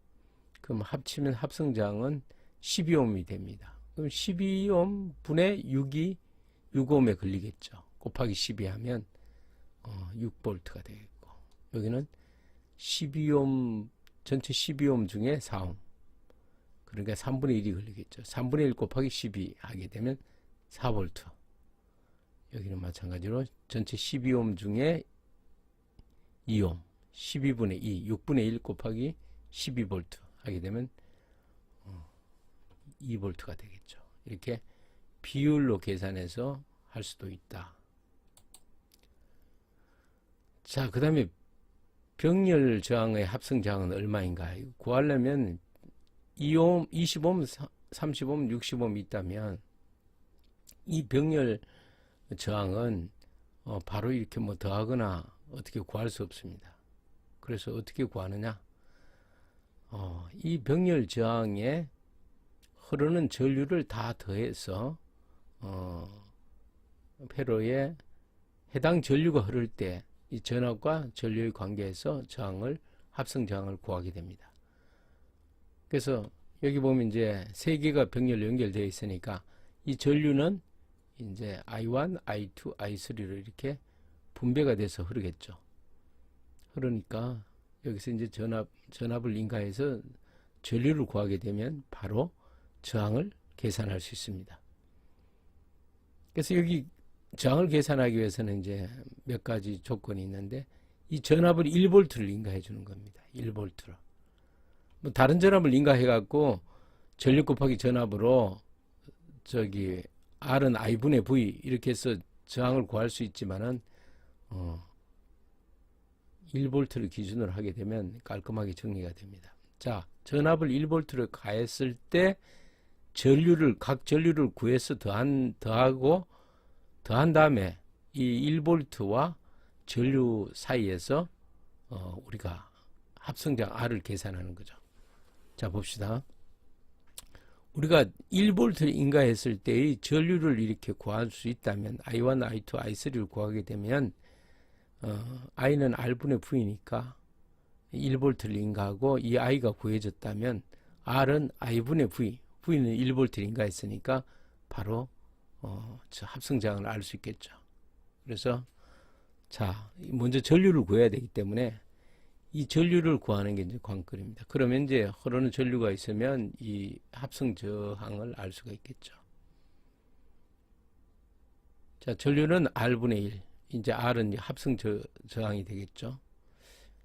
A: 그럼 합치면 합성저항은 12옴이 됩니다. 그럼 12옴 분의 6이 6옴에 걸리겠죠. 곱하기 12 하면 6볼트가 되겠고, 여기는 12옴, 전체 12옴 중에 4옴. 그러니까 3분의 1이 걸리겠죠. 3분의 1 곱하기 12 하게 되면 4볼트. 여기는 마찬가지로 전체 12옴 중에 2옴, 12분의 2, 6분의 1 곱하기 12볼트 하게 되면 2볼트가 되겠죠. 이렇게 비율로 계산해서 할 수도 있다. 자, 그 다음에 병렬 저항의 합성 저항은 얼마인가? 구하려면 2옴, 20옴, 30옴, 60옴 있다면 이 병렬 저항은 바로 이렇게 뭐 더하거나 어떻게 구할 수 없습니다. 그래서 어떻게 구하느냐? 이 병렬 저항에 흐르는 전류를 다 더해서 회로에 해당 전류가 흐를 때 이 전압과 전류의 관계에서 저항을 합성 저항을 구하게 됩니다. 그래서 여기 보면 이제 세 개가 병렬로 연결되어 있으니까 이 전류는 이제 I1, I2, I3로 이렇게 분배가 돼서 흐르겠죠. 그러니까 여기서 이제 전압을 인가해서 전류를 구하게 되면 바로 저항을 계산할 수 있습니다. 그래서 여기 저항을 계산하기 위해서는 이제 몇 가지 조건이 있는데, 이 전압을 1볼트를 인가해 주는 겁니다. 1볼트로. 뭐 다른 전압을 인가해 갖고 전류 곱하기 전압으로 저기 R은 I분의 V 이렇게 해서 저항을 구할 수 있지만은 1볼트를 기준으로 하게 되면 깔끔하게 정리가 됩니다. 자, 전압을 1볼트로 가했을 때 각 전류를 구해서 더한 다음에 이 1볼트와 전류 사이에서 우리가 합성저항 R을 계산하는 거죠. 자, 봅시다. 우리가 1볼트를 인가했을 때의 전류를 이렇게 구할 수 있다면 I1, I2, I3를 구하게 되면 I는 R분의 V니까 1볼트를 인가하고 이 I가 구해졌다면 R은 I분의 V, V는 1볼트를 인가했으니까 바로 저 합성저항을 알 수 있겠죠. 그래서 자, 먼저 전류를 구해야 되기 때문에 이 전류를 구하는 게 이제 관건입니다. 그러면 이제 흐르는 전류가 있으면 이 합성 저항을 알 수가 있겠죠. 자, 전류는 R분의 1. 이제 R은 합성 저항이 되겠죠.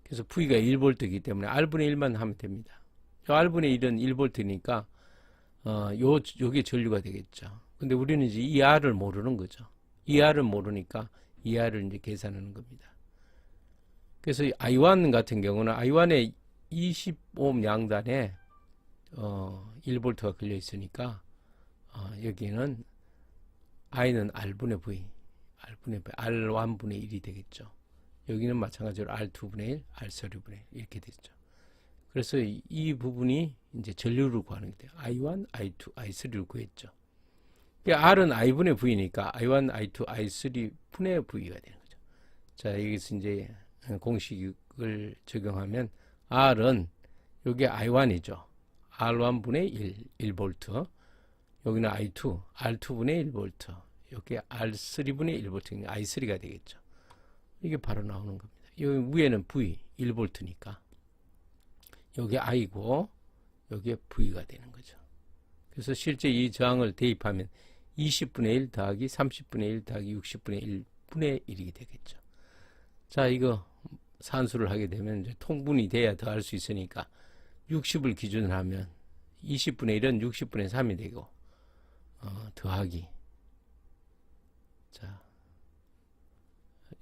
A: 그래서 V가 1볼트이기 때문에 R분의 1만 하면 됩니다. R분의 1은 1볼트니까 요게 전류가 되겠죠. 근데 우리는 이제 이 R을 모르는 거죠. 이 R을 모르니까 이 R을 이제 계산하는 겁니다. 그래서 I1 같은 경우는 I1에 20옴 양단에 1볼트가 걸려 있으니까 여기는 I는 R분의 V, R1분의 1이 되겠죠. 여기는 마찬가지로 R2분의 1, R3분의 1 이렇게 되죠. 그래서 이 부분이 이제 전류를 구하는 게 돼요. I1, I2, I3를 구했죠. R은 I분의 V니까 I1, I2, I3 분의 V가 되는 거죠. 자, 여기서 이제 공식을 적용하면 R은 여기 I1이죠. R1분의 1볼트. 여기는 I2, R2분의 1볼트. 여기 R3분의 1볼트, I3가 되겠죠. 이게 바로 나오는 겁니다. 여기 위에는 V, 1볼트니까. 여기 I고, 여기에 V가 되는 거죠. 그래서 실제 이 저항을 대입하면 20분의 1 더하기 30분의 1 더하기 60분의 1분의 1이 되겠죠. 자, 이거 산수를 하게 되면 이제 통분이 돼야 더 할 수 있으니까 60을 기준으로 하면 20분의 1은 60분의 3이 되고 더하기, 자,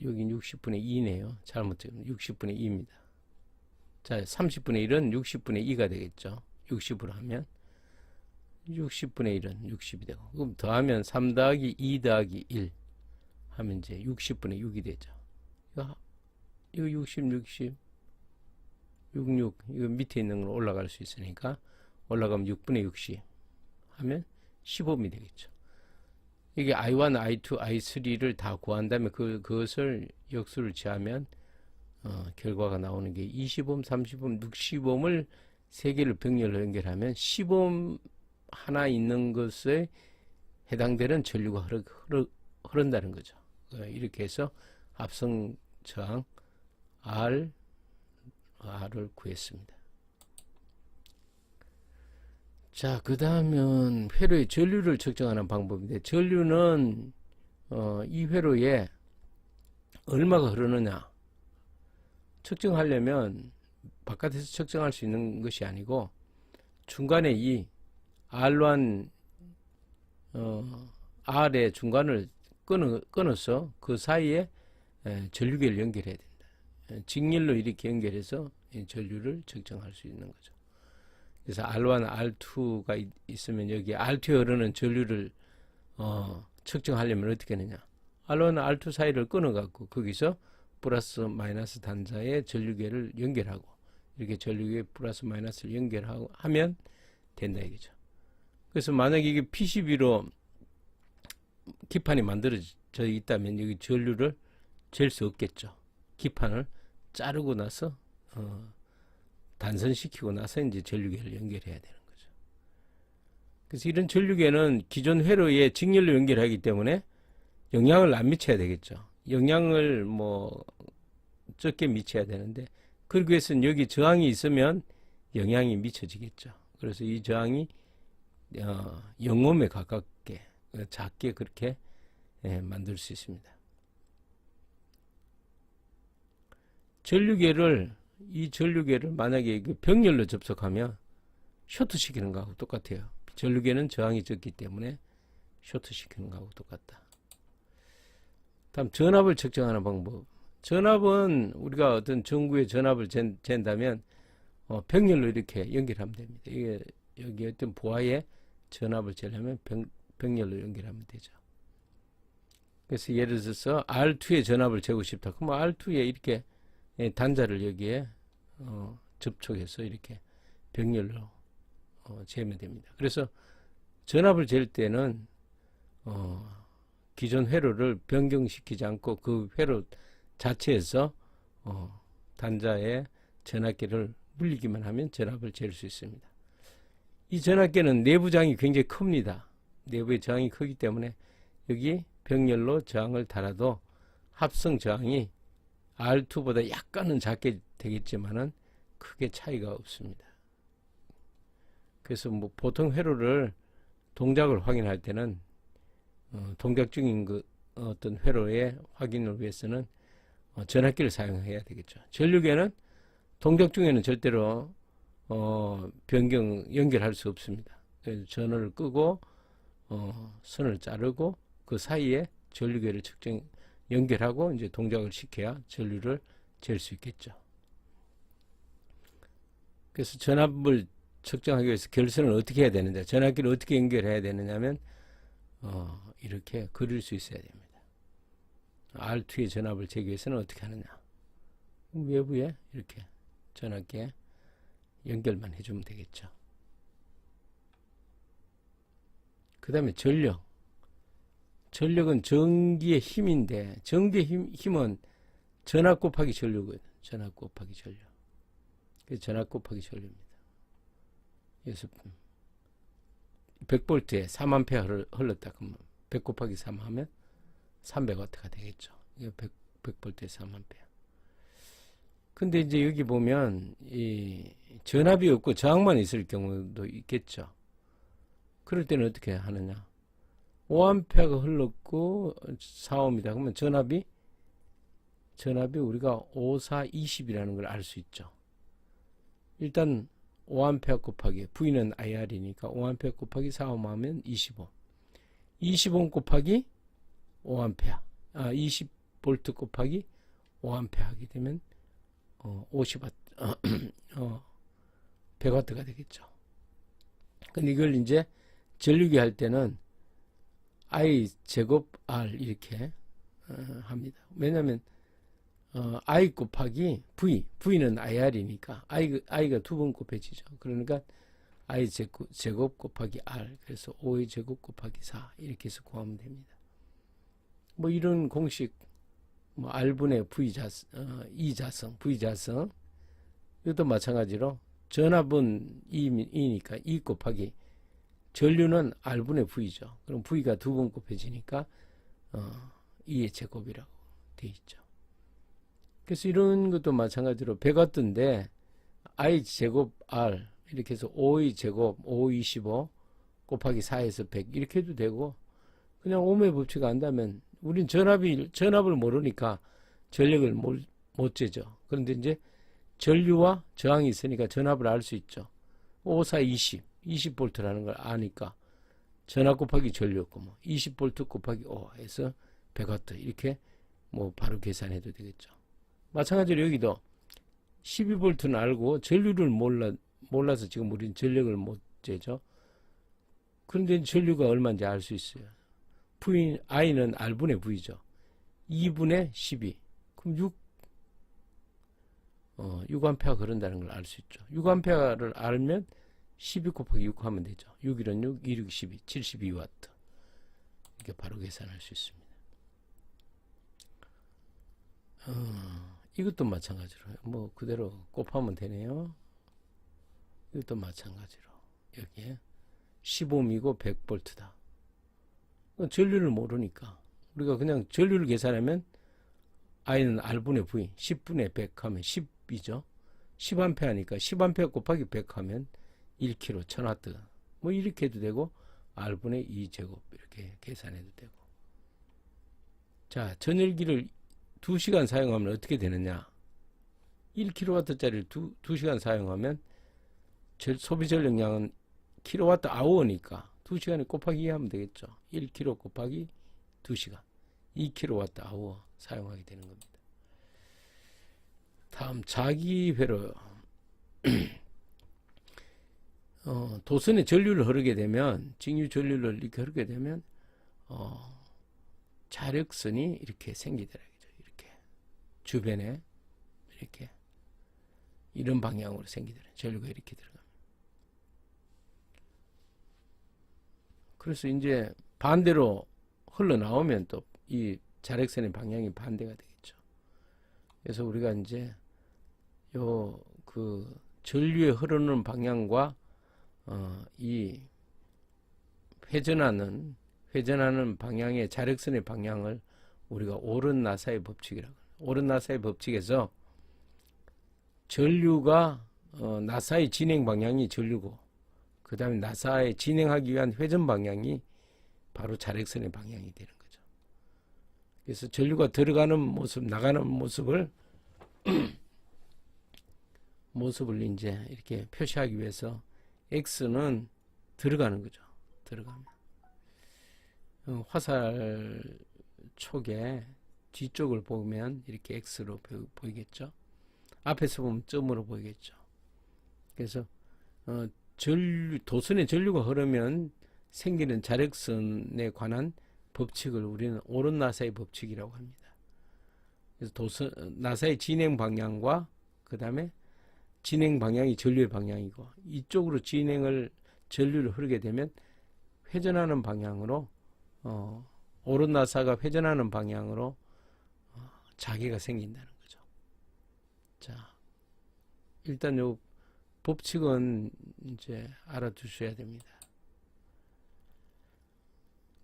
A: 여긴 60분의 2네요. 잘못되면 60분의 2입니다. 자, 30분의 1은 60분의 2가 되겠죠. 60으로 하면 60분의 1은 60이 되고, 그럼 더하면 3 더하기 2 더하기 1 하면 이제 60분의 6이 되죠. 이거 60, 66 이거 밑에 있는 건 올라갈 수 있으니까 올라가면 6분의 60 하면 15미 되겠죠. 이게 I1, I2, I3를 다 구한 다음에 그것을 역수를 취하면 결과가 나오는 게 20옴, 30옴, 60옴을 세 개를 병렬로 연결하면 10옴 하나 있는 것에 해당되는 전류가 흐른다는 거죠. 이렇게 해서 합성 저항 R을 구했습니다. 자, 그 다음은 회로의 전류를 측정하는 방법인데, 전류는 이 회로에 얼마가 흐르느냐 측정하려면 바깥에서 측정할 수 있는 것이 아니고 중간에 이 R1 R의 중간을 끊어서 그 사이에 전류계를 연결해야 된다. 직렬로 이렇게 연결해서 전류를 측정할 수 있는 거죠. 그래서 R1, R2가 있으면 여기 R2에 흐르는 전류를 측정하려면 어떻게 하느냐. R1, R2 사이를 끊어갖고 거기서 플러스 마이너스 단자에 전류계를 연결하고 이렇게 전류계 플러스 마이너스를 연결하고 하면 된다 이거죠. 그래서 만약에 이게 PCB로 기판이 만들어져 있다면 여기 전류를 잴 수 없겠죠. 기판을 자르고 나서 단선시키고 나서 이제 전류계를 연결해야 되는 거죠. 그래서 이런 전류계는 기존 회로에 직렬로 연결하기 때문에 영향을 안 미쳐야 되겠죠. 영향을 뭐 적게 미쳐야 되는데 그러기 위해서는 여기 저항이 있으면 영향이 미쳐지겠죠. 그래서 이 저항이 0옴에 가깝게 작게 그렇게 만들 수 있습니다. 이 전류계를 만약에 병렬로 접속하면 쇼트시키는 거하고 똑같아요. 전류계는 저항이 적기 때문에 쇼트시키는 거하고 똑같다. 다음 전압을 측정하는 방법. 전압은 우리가 어떤 전구에 전압을 잰다면 병렬로 이렇게 연결하면 됩니다. 이게 여기 어떤 보아에 전압을 재려면 병렬로 연결하면 되죠. 그래서 예를 들어서 R2에 전압을 재고 싶다. 그러면 R2에 이렇게 단자를 여기에 접촉해서 이렇게 병렬로 재면 됩니다. 그래서 전압을 잴 때는 기존 회로를 변경시키지 않고 그 회로 자체에서 단자에 전압계를 물리기만 하면 전압을 잴 수 있습니다. 이 전압계는 내부 저항이 굉장히 큽니다. 내부의 저항이 크기 때문에 여기 병렬로 저항을 달아도 합성 저항이 R2보다 약간은 작게 되겠지만은 크게 차이가 없습니다. 그래서 뭐 보통 회로를 동작을 확인할 때는 동작 중인 그 어떤 회로의 확인을 위해서는 전압기를 사용해야 되겠죠. 전류계는 동작 중에는 절대로 연결할 수 없습니다. 그래서 전원을 끄고 선을 자르고 그 사이에 전류계를 연결하고 이제 동작을 시켜야 전류를 잴 수 있겠죠. 그래서 전압을 측정하기 위해서 결선을 어떻게 해야 되는데 전압기를 어떻게 연결해야 되느냐면 이렇게 그릴 수 있어야 됩니다. R2의 전압을 재기 위해서는 어떻게 하느냐. 외부에 이렇게 전압기에 연결만 해주면 되겠죠. 그 다음에 전력. 전력은 전기의 힘인데 전기의 힘은 전압 곱하기 전류거든요. 전압 곱하기 전류. 그래서 전압 곱하기 전류입니다. 그래서 100V에 3A 흘렀다 그러면 100 곱하기 3 하면 300W가 되겠죠. 이거 100V에 3A. 근데 이제 여기 보면 이 전압이 없고 저항만 있을 경우도 있겠죠. 그럴 때는 어떻게 하느냐. 5A가 흘렀고 4옴이다. 그러면 전압이 우리가 5, 4, 20이라는 걸 알 수 있죠. 일단 5A 곱하기 V는 IR이니까 5A 곱하기 4옴 하면 25. 25 곱하기 5A. 20V 곱하기 5A 하게 되면 50W 100W가 되겠죠. 근데 이걸 이제 전류기 할 때는 I 제곱 R 이렇게 합니다. 왜냐하면 I 곱하기 V는 IR이니까 I가 두 번 곱해지죠. 그러니까 I 제곱 곱하기 R, 그래서 5의 제곱 곱하기 4 이렇게 해서 구하면 됩니다. 뭐 이런 공식, 뭐 R분의 E자성, V자성, 이것도 마찬가지로 전압은 E니까 E 곱하기 전류는 R분의 V죠. 그럼 V가 두 번 곱해지니까 E의 제곱이라고 되어 있죠. 그래서 이런 것도 마찬가지로 100W인데 I 제곱 R 이렇게 해서 5의 제곱 5, 25 곱하기 4에서 100 이렇게 해도 되고, 그냥 ohm의 법칙 안다면 우린 전압을 모르니까 전력을 못 재죠. 그런데 이제 전류와 저항이 있으니까 전압을 알 수 있죠. 5, 4, 20V라는 걸 아니까 전압 곱하기 전류였고, 뭐 20V 곱하기 5 해서 100W 이렇게 뭐 바로 계산해도 되겠죠. 마찬가지로 여기도 12V는 알고 전류를 몰라서 지금 우리는 전력을 못 재죠. 그런데 전류가 얼마인지 알 수 있어요. I는 R분의 V죠. 2분의 12. 그럼 6A 그런다는 걸 알 수 있죠. 6A를 알면 12 곱하기 6 하면 되죠. 6일은 6, 2, 6, 12, 72W. 이렇게 바로 계산할 수 있습니다. 이것도 마찬가지로 뭐 그대로 곱하면 되네요. 이것도 마찬가지로 여기에 15Ω이고 100V다. 전류를 모르니까 우리가 그냥 전류를 계산하면 I는 R분의 V 10분의 100 하면 10이죠. 10A니까 10A 곱하기 100 하면 1kg 1000W 뭐 이렇게 해도 되고, R분의 2제곱 이렇게 계산해도 되고. 자, 전열기를 2시간 사용하면 어떻게 되느냐. 1kW짜리를 2시간 사용하면 소비 전력량은 kWh니까 2시간에 곱하기 2 하면 되겠죠. 1kg 곱하기 2시간 2kWh 사용하게 되는 겁니다. 다음 자기회로 도선에 전류를 흐르게 되면, 직류 전류를 이렇게 흐르게 되면 자력선이 이렇게 생기더라고요. 이렇게 주변에 이렇게 이런 방향으로 생기더라고요. 전류가 이렇게 들어갑니다. 그래서 이제 반대로 흘러나오면 또 이 자력선의 방향이 반대가 되겠죠. 그래서 우리가 이제 그 전류에 흐르는 방향과 이 회전하는 방향의 자력선의 방향을 우리가 오른 나사의 법칙이라고 해요. 오른 나사의 법칙에서 전류가 나사의 진행 방향이 전류고, 그 다음에 나사의 진행하기 위한 회전 방향이 바로 자력선의 방향이 되는 거죠. 그래서 전류가 들어가는 모습, 나가는 모습을 이제 이렇게 표시하기 위해서 X는 들어가는 거죠. 들어가면 화살 촉의 뒤쪽을 보면 이렇게 X로 보이겠죠. 앞에서 보면 점으로 보이겠죠. 그래서 도선에 전류가 흐르면 생기는 자력선에 관한 법칙을 우리는 오른 나사의 법칙이라고 합니다. 그래서 나사의 진행 방향과 그 다음에 진행 방향이 전류의 방향이고, 이쪽으로 전류를 흐르게 되면 회전하는 방향으로 오른 나사가 회전하는 방향으로 자개가 생긴다는 거죠. 자, 일단 요 법칙은 이제 알아두셔야 됩니다.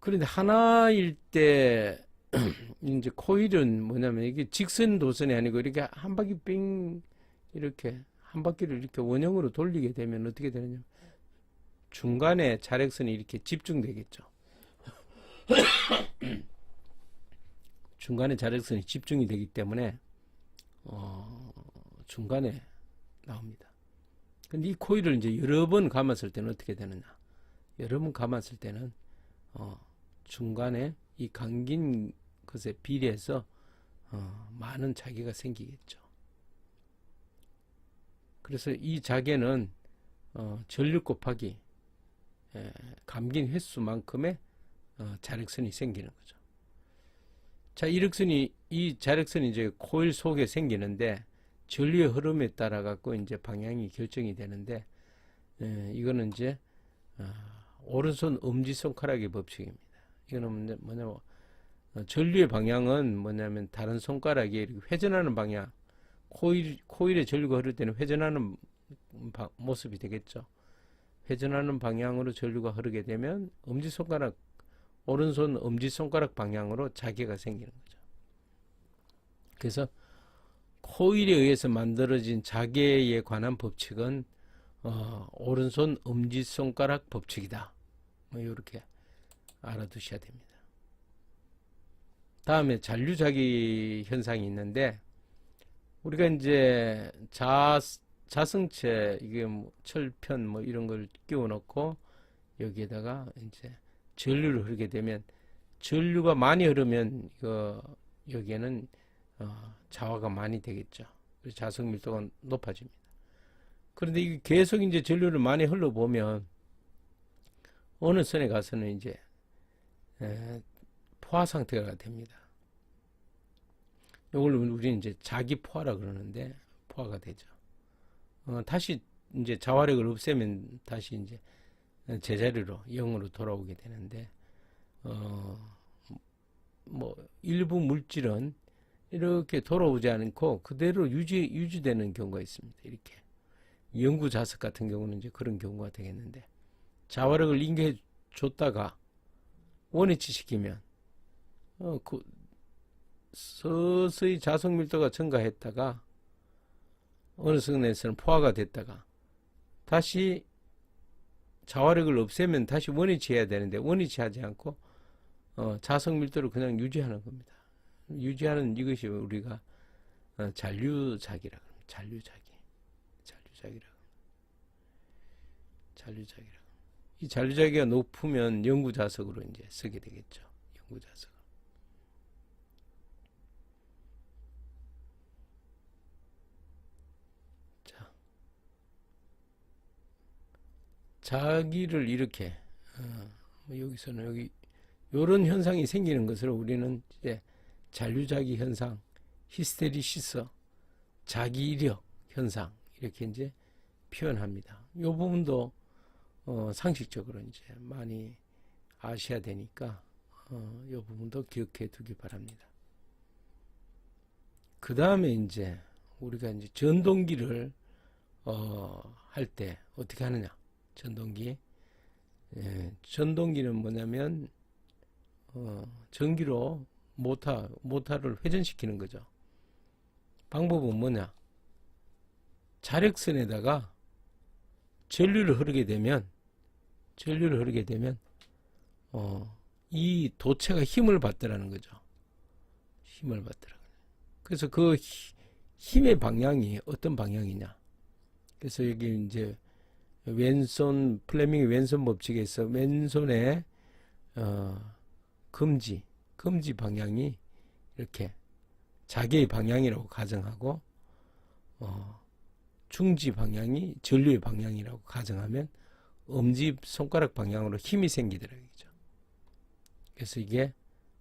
A: 그런데 하나일 때 이제 코일은 뭐냐면 이게 직선 도선이 아니고 이렇게 한 바퀴 빙 이렇게 한 바퀴를 이렇게 원형으로 돌리게 되면 어떻게 되느냐, 중간에 자력선이 이렇게 집중되겠죠. 중간에 자력선이 집중이 되기 때문에 중간에 나옵니다. 근데 이 코일을 이제 여러 번 감았을 때는 어떻게 되느냐, 여러 번 감았을 때는 중간에 이 감긴 것에 비례해서 많은 자개가 생기겠죠. 그래서 이 자개는 전류 곱하기 감긴 횟수만큼의 자력선이 생기는 거죠. 자, 이 자력선이 이제 코일 속에 생기는데 전류의 흐름에 따라 갖고 이제 방향이 결정이 되는데, 이거는 이제 오른손 엄지손가락의 법칙입니다. 이거는 뭐냐면 전류의 방향은 뭐냐면 다른 손가락이 이렇게 회전하는 방향, 코일에 전류가 흐를 때는 회전하는 모습이 되겠죠. 회전하는 방향으로 전류가 흐르게 되면 오른손 엄지손가락 방향으로 자개가 생기는 거죠. 그래서 코일에 의해서 만들어진 자개에 관한 법칙은 오른손 엄지손가락 법칙이다. 뭐 이렇게 알아두셔야 됩니다. 다음에 잔류자기 현상이 있는데, 우리가 이제 자성체, 이게 뭐 철편 뭐 이런 걸 끼워 넣고 여기에다가 이제 전류를 흐르게 되면, 전류가 많이 흐르면 여기에는 자화가 많이 되겠죠. 그래서 자석 밀도가 높아집니다. 그런데 이게 계속 이제 전류를 많이 흘러보면 어느 선에 가서는 이제 포화 상태가 됩니다. 이걸 우리는 이제 자기 포화라 그러는데 포화가 되죠. 다시 이제 자화력을 없애면 다시 이제 제자리로 0으로 돌아오게 되는데, 뭐 일부 물질은 이렇게 돌아오지 않고 그대로 유지되는 경우가 있습니다. 이렇게 영구 자석 같은 경우는 이제 그런 경우가 되겠는데, 자화력을 인계해 줬다가 원위치 시키면 서서히 자석 밀도가 증가했다가 어느 순간에서는 포화가 됐다가 다시 자화력을 없애면 다시 원위치해야 되는데 원위치하지 않고 자석 밀도를 그냥 유지하는 겁니다. 유지하는 이것이 우리가 잔류자기라 합니다. 잔류자기라. 이 잔류자기가 높으면 영구자석으로 이제 쓰게 되겠죠. 영구자석. 자, 자기를 이렇게 여기서는 여기 요런 현상이 생기는 것을 우리는 이제 잔류자기 현상, 히스테리시스, 자기이력 현상 이렇게 이제 표현합니다. 이 부분도 상식적으로 이제 많이 아셔야 되니까 이 부분도 기억해 두기 바랍니다. 그 다음에 이제 우리가 이제 전동기를 할 때 어떻게 하느냐? 전동기는 뭐냐면 전기로 모터를 회전시키는 거죠. 방법은 뭐냐? 자력선에다가 전류를 흐르게 되면 이 도체가 힘을 받더라는 거죠. 힘을 받더라고요. 그래서 그 힘의 방향이 어떤 방향이냐? 그래서 여기 이제 플레밍의 왼손 법칙에서 왼손의 금지 방향이 이렇게 자개의 방향이라고 가정하고 중지 방향이 전류의 방향이라고 가정하면 엄지 손가락 방향으로 힘이 생기더라고요. 그래서 이게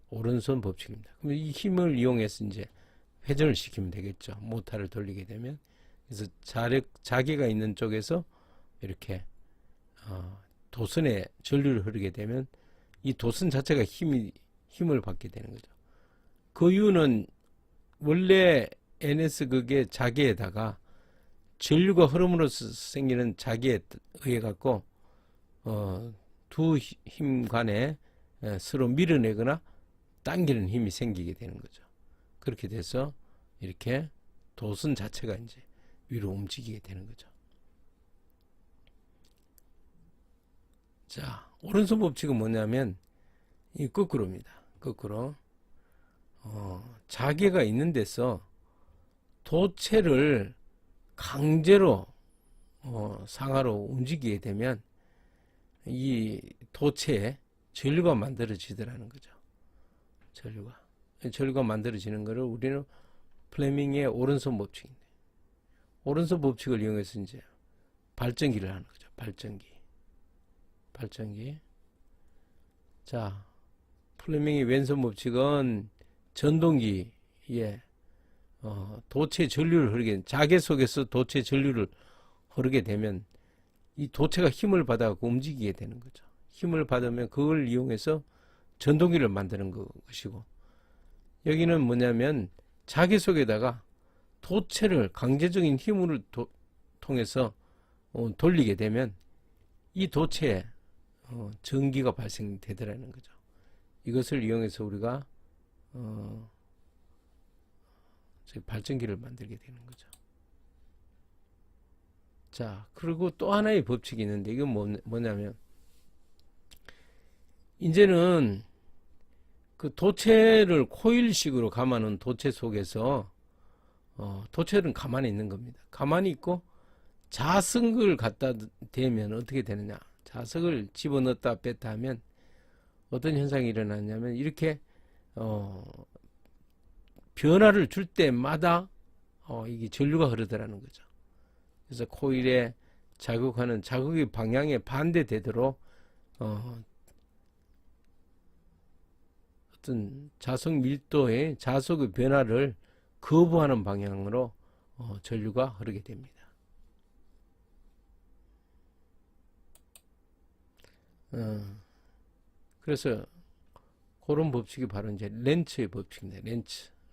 A: 오른손 법칙입니다. 그럼 이 힘을 이용해서 이제 회전을 시키면 되겠죠. 모터를 돌리게 되면. 그래서 자개가 있는 쪽에서 이렇게 도선에 전류를 흐르게 되면 이 도선 자체가 힘을 받게 되는 거죠. 그 이유는 원래 NS 극의 자개에다가 전류가 흐름으로써 생기는 자개에 의해 갖고 두 힘 간에 서로 밀어내거나 당기는 힘이 생기게 되는 거죠. 그렇게 돼서 이렇게 도선 자체가 이제 위로 움직이게 되는 거죠. 자, 오른손 법칙은 뭐냐면 이 거꾸로입니다. 거꾸로 자개가 있는 데서 도체를 강제로 상하로 움직이게 되면 이 도체에 전류가 만들어지더라는 거죠. 전류가 만들어지는 것을 우리는 플레밍의 오른손 법칙인데, 오른손 법칙을 이용해서 이제 발전기를 하는 거죠. 발전기. 자, 플레밍의 왼손 법칙은 전동기에 도체 전류를 흐르게, 자개 속에서 도체 전류를 흐르게 되면 이 도체가 힘을 받아 움직이게 되는 거죠. 힘을 받으면 그걸 이용해서 전동기를 만드는 것이고, 여기는 뭐냐면 자개 속에다가 도체를 강제적인 힘을 통해서 돌리게 되면 이 도체에 전기가 발생되더라는 거죠. 이것을 이용해서 우리가 발전기를 만들게 되는 거죠. 자, 그리고 또 하나의 법칙이 있는데, 이건 뭐냐면 이제는 그 도체를 코일식으로 감아놓은 도체 속에서 도체는 가만히 있는 겁니다. 가만히 있고 자석을 갖다 대면 어떻게 되느냐, 자석을 집어넣었다 뺐다 하면 어떤 현상이 일어나냐면 이렇게 변화를 줄 때마다 이게 전류가 흐르더라는 거죠. 그래서 코일에 자극하는 자극의 방향에 반대되도록 어떤 자석 밀도의 자석의 변화를 거부하는 방향으로 전류가 흐르게 됩니다. 그래서 그런 법칙이 바로 이제 렌츠의 법칙입니다.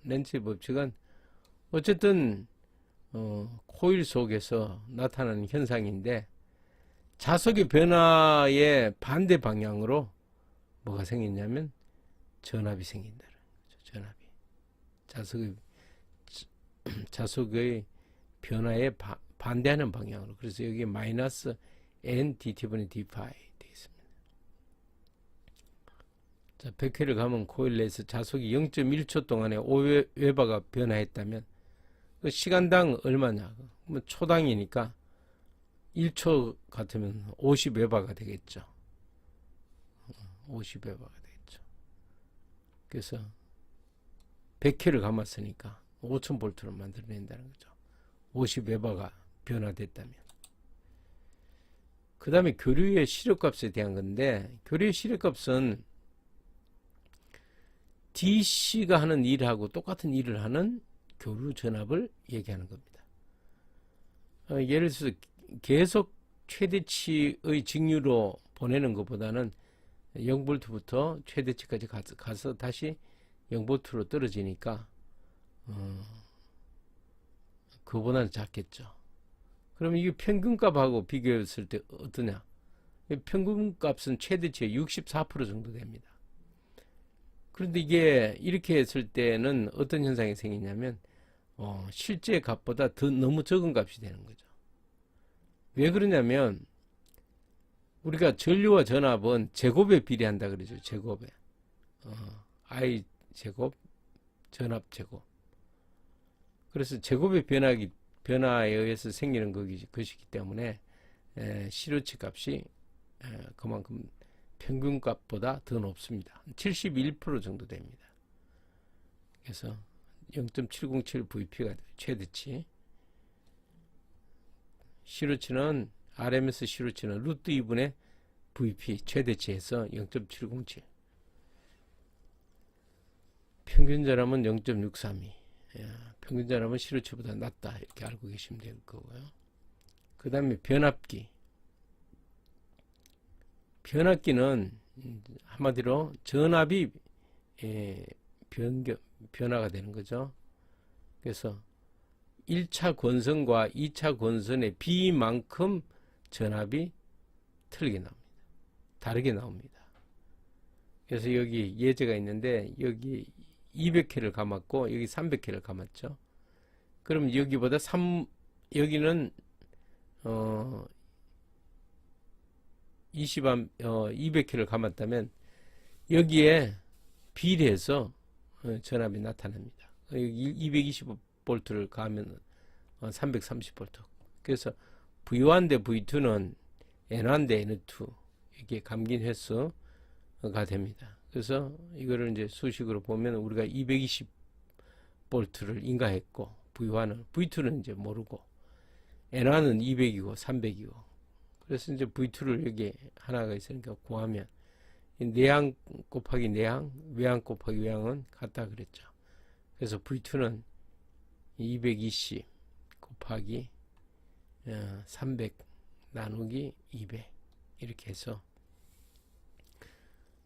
A: 렌츠의 법칙은 어쨌든 코일 속에서 나타나는 현상인데, 자석의 변화의 반대 방향으로 뭐가 생기냐면 전압이 생긴다는 거죠. 전압이 자석의 변화에 반대하는 방향으로. 그래서 여기에 마이너스 n dt분의 d파이 되어 있습니다. 자, 100회를 가면 코일 내에서 자석이 0.1초 동안에 5웨바가 변화했다면 그 시간당 얼마냐? 뭐 초당이니까 1초 같으면 50웨바가 되겠죠. 50웨바가 되겠죠. 그래서 100회를 감았으니까 5000볼트를 만들어낸다는 거죠. 50웨바가 변화됐다면. 그 다음에 교류의 시력값에 대한 건데, 교류의 시력값은 DC가 하는 일하고 똑같은 일을 하는 교류 전압을 얘기하는 겁니다. 예를 들어서 계속 최대치의 직류로 보내는 것보다는 0볼트부터 최대치까지 가서 다시 0볼트로 떨어지니까 그거보다는 작겠죠. 그러면 이게 평균값하고 비교했을 때 어떠냐? 평균값은 최대치의 64% 정도 됩니다. 그런데 이게 이렇게 했을 때는 어떤 현상이 생기냐면 실제 값보다 더 너무 적은 값이 되는 거죠. 왜 그러냐면 우리가 전류와 전압은 제곱에 비례한다 그러죠. 제곱에 I 제곱 전압 제곱. 그래서 제곱의 변화에 의해서 생기는 것이기 때문에 시로치 값이 그만큼 평균값보다 더 높습니다. 71% 정도 됩니다. 그래서 0.707VP가 최대치. 시로치는 RMS 시로치는 루트 2분의 VP 최대치에서 0.707. 평균 전압은 0.632. 평균 전압은 시로치보다 낮다 이렇게 알고 계시면 될 거고요. 그 다음에 변압기. 변압기는 한마디로 전압이 변화가 되는 거죠. 그래서 1차 권선과 2차 권선의 비만큼 전압이 틀리게 나옵니다. 다르게 나옵니다. 그래서 여기 예제가 있는데 여기 200회를 감았고 여기 300회를 감았죠. 그럼 여기보다 여기는 200회를 감았다면 여기에 비례해서 전압이 나타납니다. 여기 220볼트를 가면 330볼트. 그래서 V1 대 V2는 N1 대 N2 이게 감긴 횟수가 됩니다. 그래서 이거를 이제 수식으로 보면 우리가 220볼트를 인가했고 V2는 이제 모르고 N1은 200이고 300이고 그래서 이제 V2를 여기 하나가 있으니까 구하면 내항 곱하기 내항, 외항 곱하기 외항은 같다 그랬죠. 그래서 V2는 220 곱하기 300 나누기 200 이렇게 해서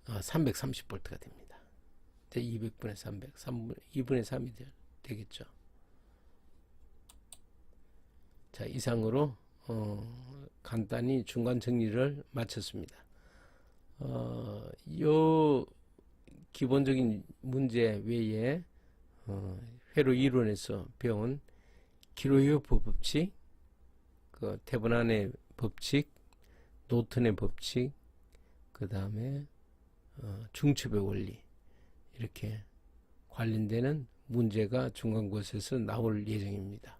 A: 330V가 됩니다. 200분의 300, 2분의 3이 되겠죠. 자, 이상으로 간단히 중간 정리를 마쳤습니다. 요 기본적인 문제 외에 회로 이론에서 배운 기로이오프 법칙, 그 테브난의 법칙, 노튼의 법칙, 그 다음에 중첩의 원리, 이렇게 관련되는 문제가 중간고사에서 나올 예정입니다.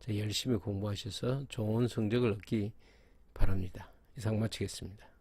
A: 자, 열심히 공부하셔서 좋은 성적을 얻기 바랍니다. 이상 마치겠습니다.